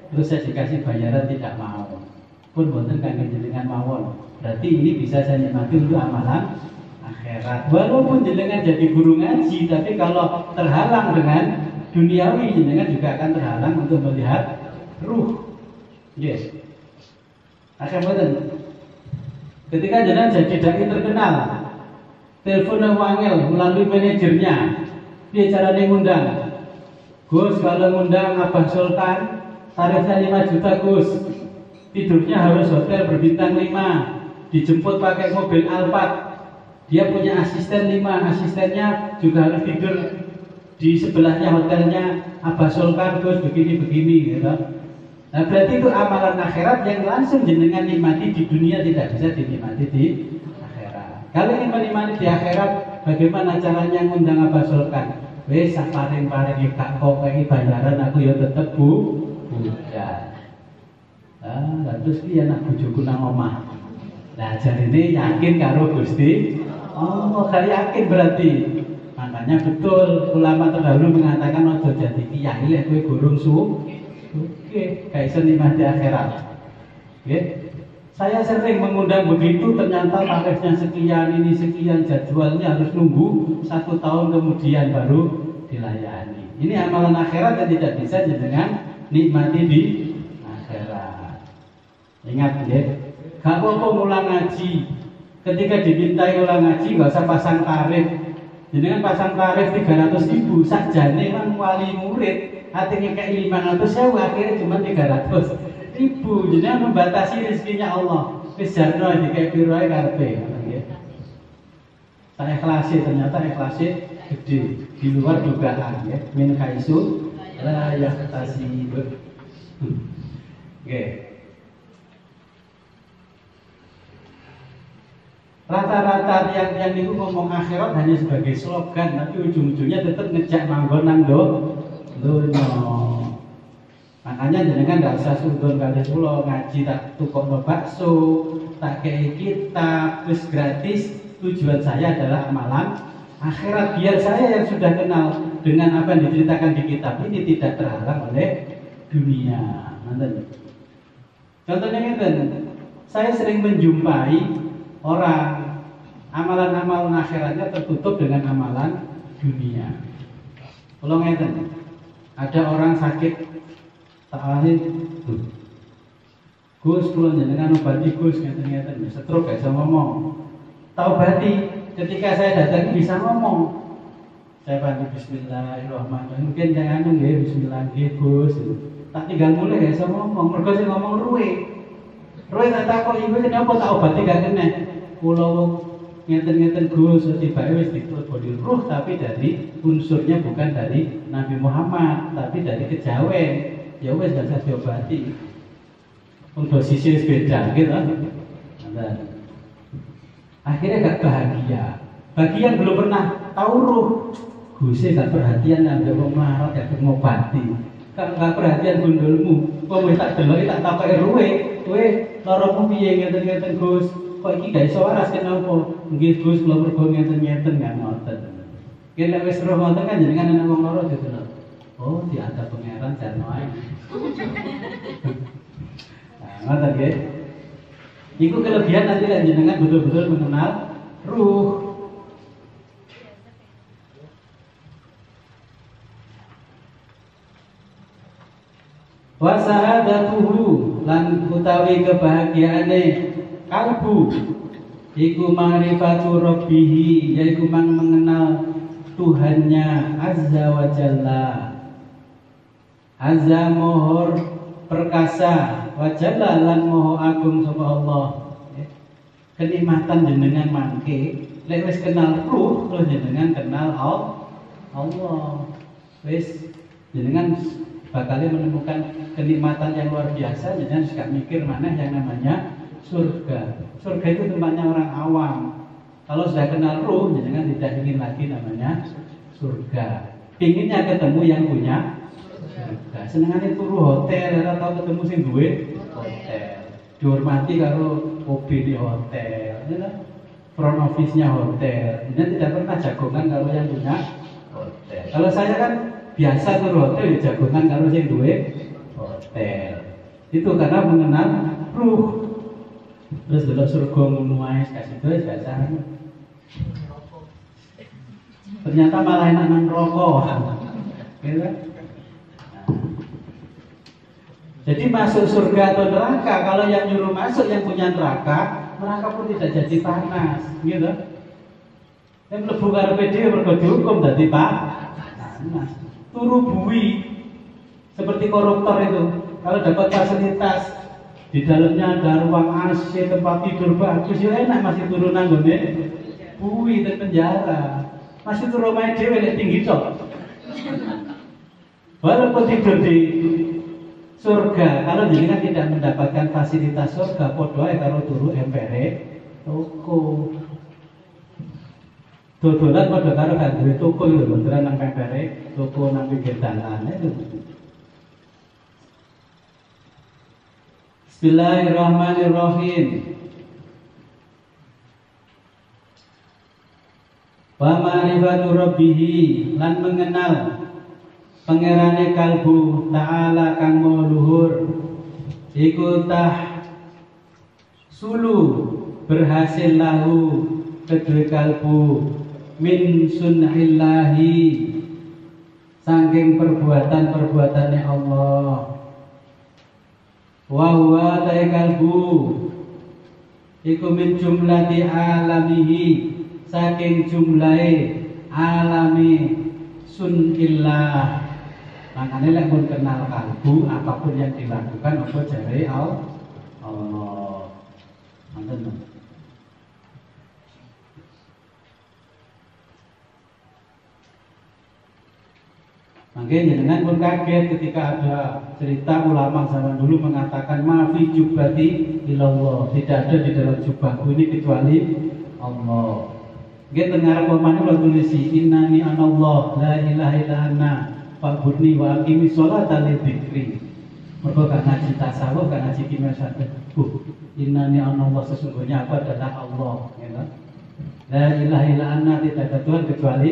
terus saya dikasih bayaran tidak mau. Pun boten kangge jenengan mawon. Berarti ini bisa saya nikmati untuk amalan akhirat. Walaupun jenengan jadi guru ngaji, tapi kalau terhalang dengan duniawi, jenengan juga akan terhalang untuk melihat ruh. Yes. Akhirnya ketika jenengan jadi dai terkenal, telepon wangel melalui manajernya, dia caranya ngundang. Gus, kalau ngundang Abah Sultan, tarifnya 5 juta Gus. Tidurnya harus hotel berbintang 5, dijemput pakai mobil Alphard. Dia punya asisten 5, asistennya juga harus tidur di sebelahnya hotelnya Abah Sultan Gus, begini-begini gitu. Nah berarti itu amalan akhirat yang langsung jenengan nikmati di dunia, tidak bisa dinikmati di akhirat. Kalau ingin menikmati di akhirat, bagaimana caranya ngundang Abah Sultan? Wes paring-paring kak kok kayak bayaran aku ya tetep bukan. Terus dia nak bujuku nang omah. Nah jadi ini yakin karo Gusti. Oh, gak yakin berarti. Makanya betul ulama terdahulu mengatakan ojo jadi kiai lek kowe gurung Oke, gak iso nikmati akhirat. Oke. Saya sering mengundang begitu, ternyata tarifnya sekian, ini sekian, jadwalnya harus nunggu 1 tahun kemudian baru dilayani. Ini amalan akhirat yang tidak bisa dengan nikmati di akhirat. Ingat ya, gak apa-apa ngulang ngaji. Ketika dimintai ulang ngaji, gak usah pasang tarif. Jenengan pasang tarif 300.000 sakjane kan wali murid. Hatinya kayak 500.000, akhirnya cuma 300.000. Jenengan membatasi rezekinya Allah. Wis jarno iki kayak piro ae karepe. Saya ikhlasi, ternyata ikhlasi gede di luar dugaan ya. Min kaisu la yahtasi. Oke. Rata-rata yang itu ngomong akhirat hanya sebagai slogan, tapi ujung-ujungnya tetap ngejak manggon nang dunya. Makanya jenengan tidak usah sudon kali pulau ngaji tak tukokno bakso, tak kei kitab, terus gratis. Tujuan saya adalah amalan akhirat, biar saya yang sudah kenal dengan apa yang diceritakan di kitab ini tidak terhalang oleh dunia. Contohnya ngeten, saya sering menjumpai orang amalan-amalan akhiratnya tertutup dengan amalan dunia. Kalau ngeten, ada orang sakit awalnya Gus, kalau jenengan obati Gus, ngeten-ngeten, stroke gak bisa ngomong. Taubati, ketika saya datang bisa ngomong. Saya bantu Bismillahirrahmanirrahim. Mungkin jangan nggih Bismillahirrahmanirrahim Gus. Tak tinggal mulai gak bisa ngomong. Mergo sing ngomong ruwe. Ruwe tak takok iku kenapa tak obati gak kena. Kula ngeten-ngeten Gus, tiba-tiba wis dikeleboni ruh, tapi dari unsurnya bukan dari Nabi Muhammad, tapi dari kejawen. Ya wes gak bisa diobati. Untuk dosisnya beda gitu. Akhirnya gak bahagia. Bagi yang belum pernah tahu ruh, Gusnya gak perhatian ngambil wong melarat gak ngobati. Gak perhatian gundulmu. Wong wis tak delok tak takoki ruwe, kowe laramu piye ngeten-ngeten Gus? Kok iki gak iso waras kenapa? Nggih Gus, kula mergo ngeten-ngeten gak ngoten. Yen nek wis roh ngoten kan jenengan ana wong lara didelok. Oh, dianggap pangeran jarno ae. Nah, ngoten nggih. Iku kelebihan nanti lek jenengan betul-betul mengenal ruh. Wa sa'adatuhu lan utawi kebahagiaane kalbu iku ma'rifatu rabbih, yaiku mengenal Tuhannya Azza wa Jalla. Azza mohor perkasa, wa Jalla lan moho agung sapa Allah. Kenikmatan jenengan mangke, lek wis kenal ruh, terus jenengan kenal Allah. Wis jenengan bakal menemukan kenikmatan yang luar biasa. Jenengan suka mikir mana yang namanya surga. Surga itu tempatnya orang awam. Kalau sudah kenal ruh, jenengan tidak ingin lagi namanya surga. Pinginnya ketemu yang punya surga. Senengannya turu hotel, atau ketemu sing duwe hotel. Dihormati karo OB di hotel, front office-nya hotel. Jenengan tidak pernah jagongan kalau yang punya hotel. Kalau saya kan biasa turu hotel, jagongan kalau sing duwe hotel. Itu karena mengenal ruh. Terus delok surga ngono wae kasih terus biasa. Ternyata malah enak nang rokok. Gitu kan? Jadi masuk surga atau neraka, kalau yang nyuruh masuk yang punya neraka, neraka pun tidak jadi panas, gitu. Yang mlebu karepe dhewe mergo dihukum dadi panas. Turu bui seperti koruptor itu. Kalau dapat fasilitas di dalamnya ada ruang AC, tempat tidur bagus, ya enak masih turun nanggone bui dan penjara. Masih turun main dhewe nek tinggi tok. Walaupun tidur di surga, kalau jenengan tidak mendapatkan fasilitas surga, padha ae karo turu empere toko. Dodolan padha karo gak duwe toko lho, beneran nang empere toko nang pinggir dalan itu. Bismillahirrahmanirrahim. Wa ma'rifatu rabbih, lan mengenal pangerane kalbu ta'ala kang maha luhur iku sulu berhasil lahu kedue kalbu min sunnillahi saking perbuatan-perbuatane Allah. Wa huwa kalbu iku min jumlati alamihi saking jumlahe alami sunillah. Makanya lek pun kenal kalbu, apapun yang dilakukan apa jare Allah. Manten. Makanya jangan pun kaget ketika ada cerita ulama zaman dulu mengatakan mafi jubati ilallah, tidak ada di dalam jubahku ini kecuali Allah. Kita dengar pemane lo tulisi innani anallah la ilaha illa ana fa'budni wa aqimi sholata li dzikri. Mergo kan ngaji tasawuf, kan ngaji kimia innani anallah, sesungguhnya aku adalah Allah, ya. La ilaha illa ana, tidak ada Tuhan kecuali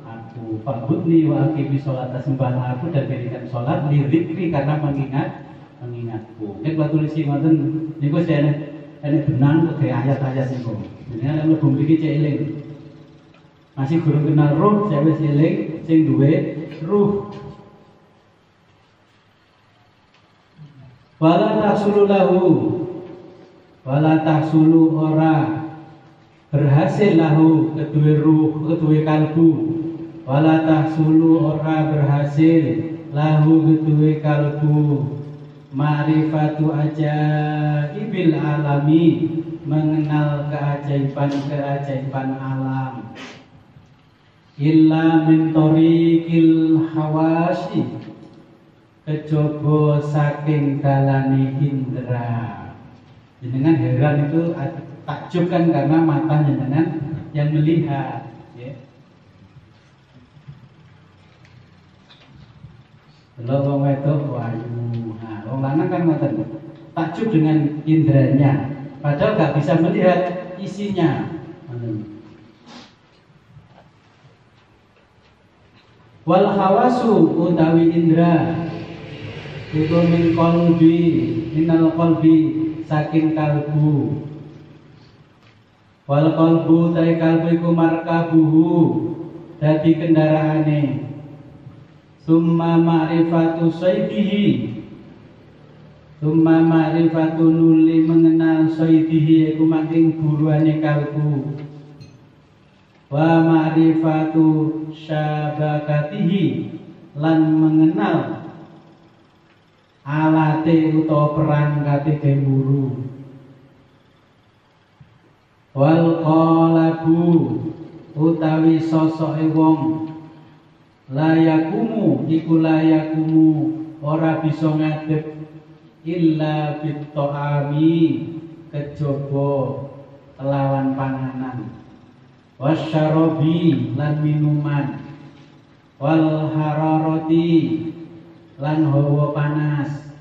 aku. Fa'budni wa aqimi sholata, sembahlah aku dan dirikan sholat li dzikri, karena mengingatku. Nek lo tulisi ngoten niku ene benang ke ayat-ayat niku. Jenengan lek mlebu mriki cek eling. Masih belum kenal ruh, saya wis eling sing duwe ruh. Wala tahsulu lahu, wala tahsulu ora berhasil lahu kedue ruh, kedue kalbu. Wala tahsulu ora berhasil lahu kedue kalbu. Ma'rifatu ajaibil alami, mengenal keajaiban alam. Illa min tariqil hawasi, kejaba saking dalane indra. Jenengan heran itu takjub kan karena mata jenengan yang melihat, ya. Lha wong wedok wayu, nah wong lanang kan ngoten. Takjub dengan indranya, padahal gak bisa melihat isinya. Wal hawasu utawi indra iku min qalbi, minal qalbi saking kalbu. Wal qalbu ta kalbu iku markabuhu, dadi kendaraane. Summa ma'rifatu saydihi, summa ma'rifatu nuli mengenal saydihi iku making buruane kalbu. Wa ma'rifatu syabakatihi, lan mengenal alate utawa perangkate gemburu. Wal qalabu utawi sosoke wong layakumu iku layakumu ora bisa ngadeg illa bitoami, kejaba kelawan panganan. Wasyarobi lan minuman. Wal hararati lan hawa panas.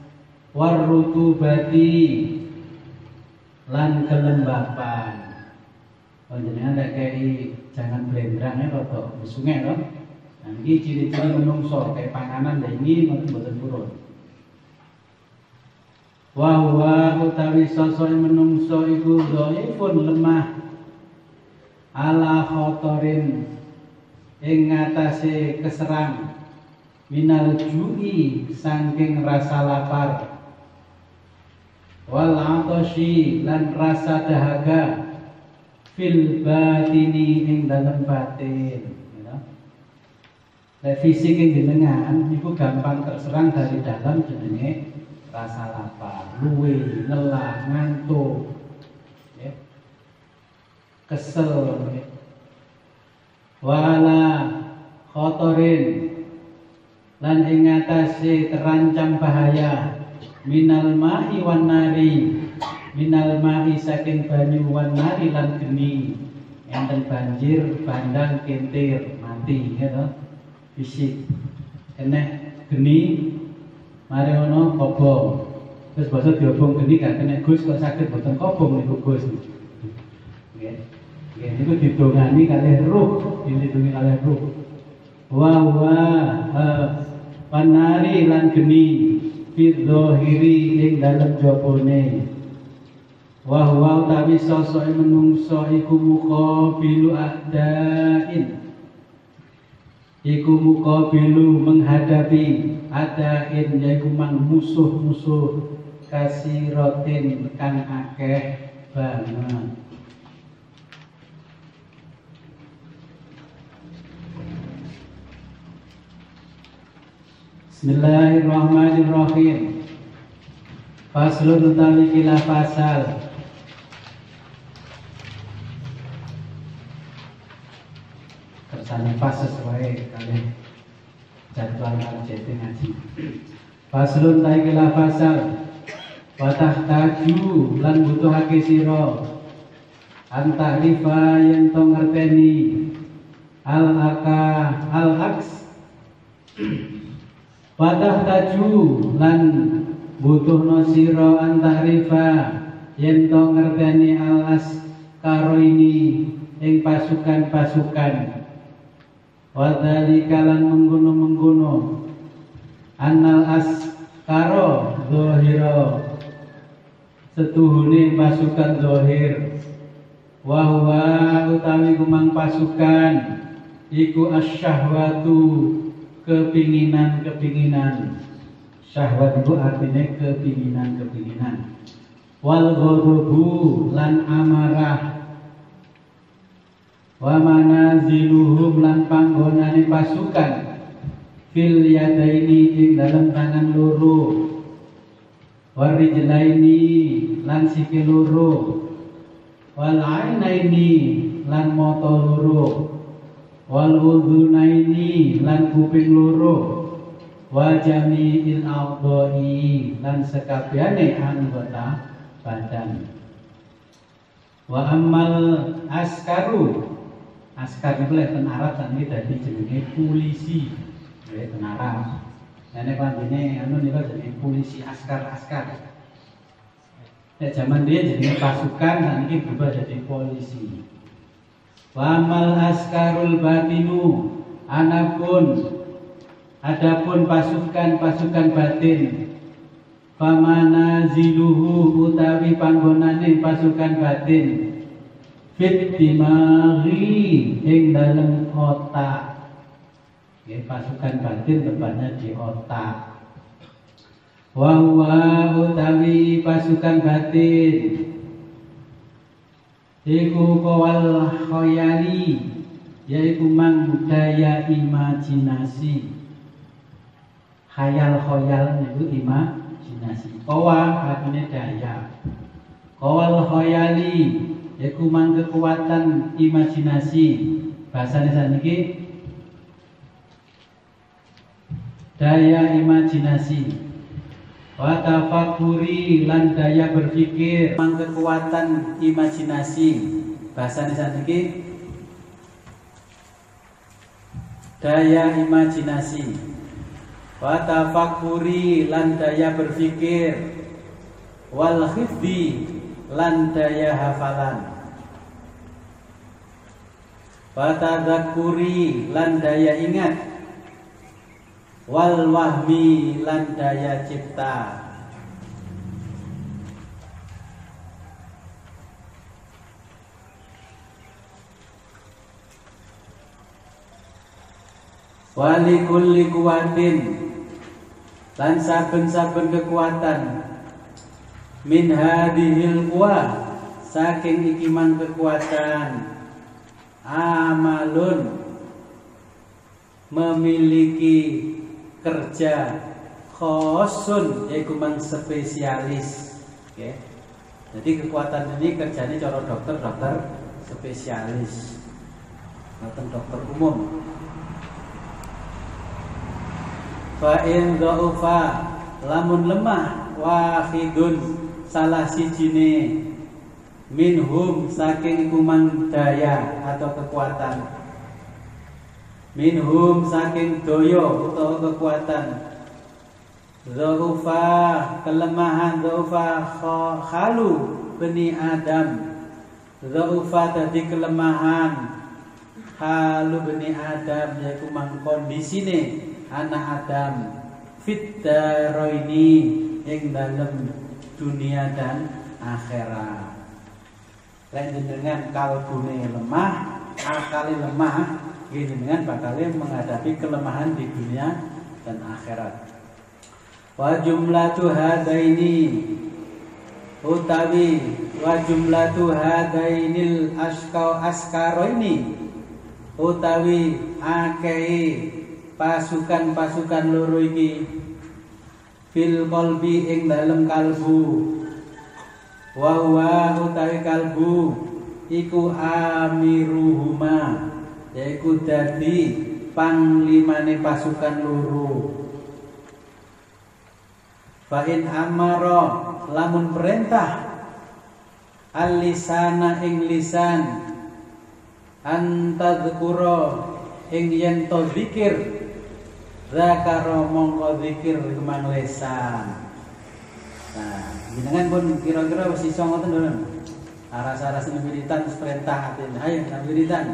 Warrutubati lan kelembapan. Panjenengan tak kei jangan blendrang ya rada sungai to. Nah iki ciri-ciri menungso kayak panganan lha ini mboten purun. Wa huwa utawi sosok menungso iku dhaifun lemah ala khotorin ing ngatasé keserang minal ju'i saking rasa lapar wal atashi lan rasa dahaga fil batini ing dalem batin. Fisik yang jenengan itu gampang terserang dari dalam jenenge rasa lapar, luwe, lelah, ngantuk, ya. Kesel, ya. Wala khotorin lan ing atase terancam bahaya minal ma'i wan nari, minal ma'i saking banyu wan nari lan geni, enten banjir, bandang, kentir, mati, ya toh. Fisik kena geni mari ono kobong terus basa diobong geni gak kena Gus kok sakit boten kobong niku Gus nggih nggih niku didongani kalih ruh dilindungi kalih ruh wa panari lan geni fi dzahiri ing dalem jabone wa utawi sosok menungso iku muqabilu a'dain iku muqabilu menghadapi adain yaiku mang musuh-musuh kasiratin kang akeh banget. Bismillahirrahmanirrahim. Faslun utawi kila fasal. Kersane pas sesuai kali jadwal RCT ngaji. Faslun taikila fasal watah taju lan butuhake sira antarifa yen to ngerteni al-aks watah taju lan butuhno sira antarifa yen to ngerteni al-askaro ini ing pasukan-pasukan wadhalika lan mengguno annal askaro zohiro setuhune pasukan zohir wahwa utawi kumang pasukan iku asyahwatu kepinginan syahwat itu artinya kepinginan wal ghadabu lan amarah wa manaziluhum lan panggonane pasukan fil yadaini ing dalam tangan loro warijlaini lan sikil loro wal ainaini lan mata loro wal udhunaini lan kuping loro wa jami'il a'dha'i lan sekabehane anggota badan wa ammal askaru askar itu lek ten Arab saniki dadi jenenge polisi. Lek ten Arab. Nek pandine anu niku jenenge polisi askar. Nek zaman dia jenenge pasukan saniki berubah jadi polisi. Wa amal askarul batinu adapun pasukan batin famanaziluhu utawi panggonane pasukan batin fit dimaghi ing dalam otak. Ya, pasukan batin tepatnya di otak. Wa utawi pasukan batin iku kawal khayali yaiku mang daya imajinasi. Khayal itu imajinasi. Kawa artinya daya. Kawal khayali yaiku mang kekuatan imajinasi. Bahasane saniki daya imajinasi. Wa tafakuri lan daya berpikir, mang kekuatan imajinasi. Bahasane saniki daya imajinasi. Wa tafakuri lan daya berpikir. Wal khifdi lan daya hafalan. Fatadzakuri lan daya ingat. Wal wahmi lan daya cipta. Wali kulli kuwatin lan saben-saben kekuatan min hadhil quwa saking iki mang kekuatan amalun memiliki kerja khosun yaitu mang spesialis. Okay. Jadi kekuatan ini kerjanya cara dokter spesialis, bukan dokter umum. Fa in dha'ufa lamun lemah wahidun salah sijine minhum saking kumang daya atau kekuatan, minhum saking doyo atau kekuatan, dha'ufa kelemahan, dha'ufa khalu bani Adam, dha'ufa tadi kelemahan halu bani Adam yaitu mang kondisine anak Adam fit daroini yang dalam dunia dan akhirat. Lain dengan kalbune lemah, akali lemah, dengan bakalnya menghadapi kelemahan di dunia dan akhirat. Wa jumlatu hadaini utawi wa jumlatu hadainil askaroini utawi akei pasukan-pasukan loro iki fil qalbi ing dalem kalbu, wa huwa utawi kalbu iku amiruhuma yaiku dadi panglimane pasukan loro. Fa in amara lamun perintah al-lisana ing lisan antadzkura ing yen to zikir zakaro mongko zikir kemang lisan. Nah, jenengan pun kira-kira wis iso ngoten lho. Aras-aras wiridan perintah atin, ayo wiridan.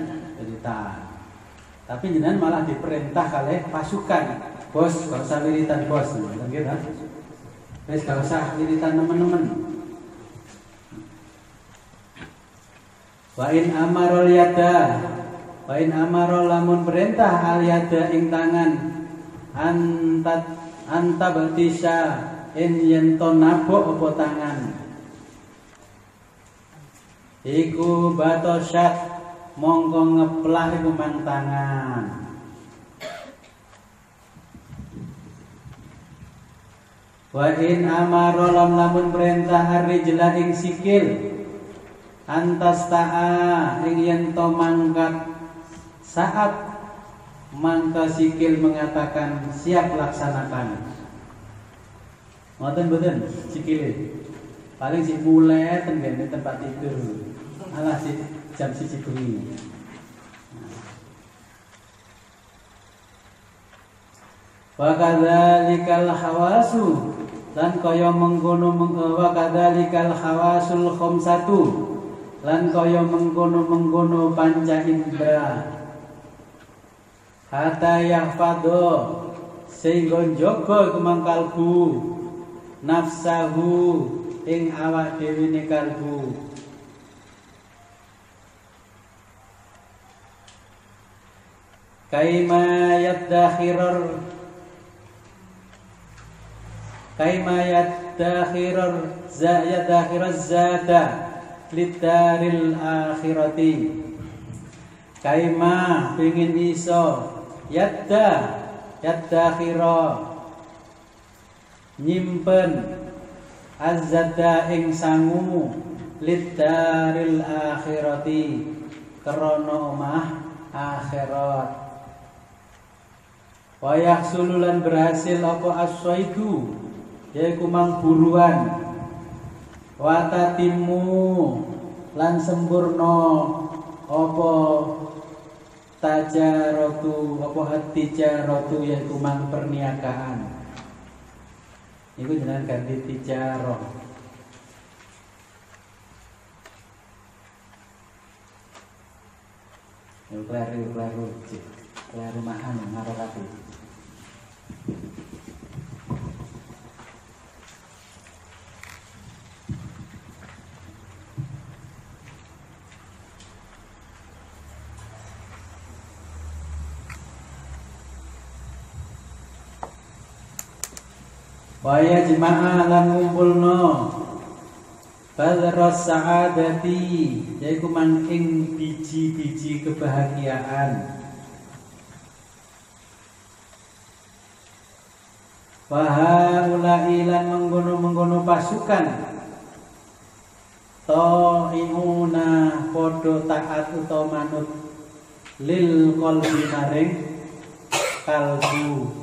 Tapi jenengan malah diperintah kalih pasukan. Bos, gak usah wiridan bos. Ngoten gitu. Wis gak usah wiridan teman-teman. Wa in amarul yada, wa in amarul lamun perintah al yada ing tangan anta bertisa in yento nabok apa tangan iku batosat mongko ngeplah iku mang tangan. Wa in amaro lamun perintah arrijla ing sikil antas ta'a ing yento mangkat saat mangka sikil mengatakan siap laksanakan. Ngoten mboten sikile. Paling sik mulai tenggene tempat tidur. Alah sik jam 1 bengi. Wa kadzalikal hawasu lan kaya mengkono wa kadzalikal hawasul khamsatu lan kaya mengkono panca indra. Hatta yahfadho sehingga njaga kemang kalbu nafsahu ing awak dhewe ne kalbu. Kaima yadakhirar zada lidaril akhirati. Kaima pengin iso yaddakhira nyimpen azada ing sangu lidaril akhirati krana omah akhirat. Wa yahsululan berhasil apa as-saidu yaiku mang buruan. Wa tatimmu lan sempurna apa tajaratu apa hatijaratu yaiku mang perniagaan. Iku jenengan ganti tijarah. Kleru mahan ngaro rapi. Waya jemaah lan ngumpulno Badras sa'adati, yaiku man ing biji-biji kebahagiaan. Wahaulai lan menggono-menggono pasukan ta'imuna podo taat utawa manut lil qalbi maring kalbu.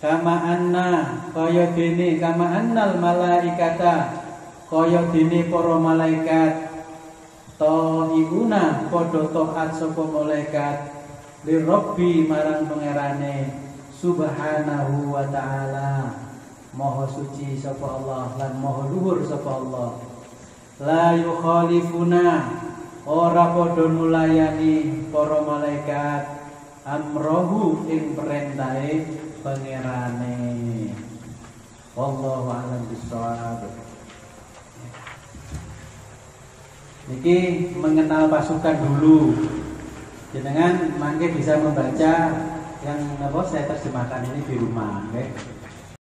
Kama anna kaya dene kama annal malaikata kaya dene para malaikat ta'imuna podo taat sapa malaikat li Rabbi marang pangerane Subhanahu wa ta'ala. Maha suci sapa Allah lan maha luhur sapa Allah. La yukhalifuna ora padha nulayani para malaikat amrohu ing perintahe pangerane. Wallahu a'lam bishawab. Niki mengenal pasukan dulu. Jenengan mangke bisa membaca yang saya terjemahkan ini di rumah, okay?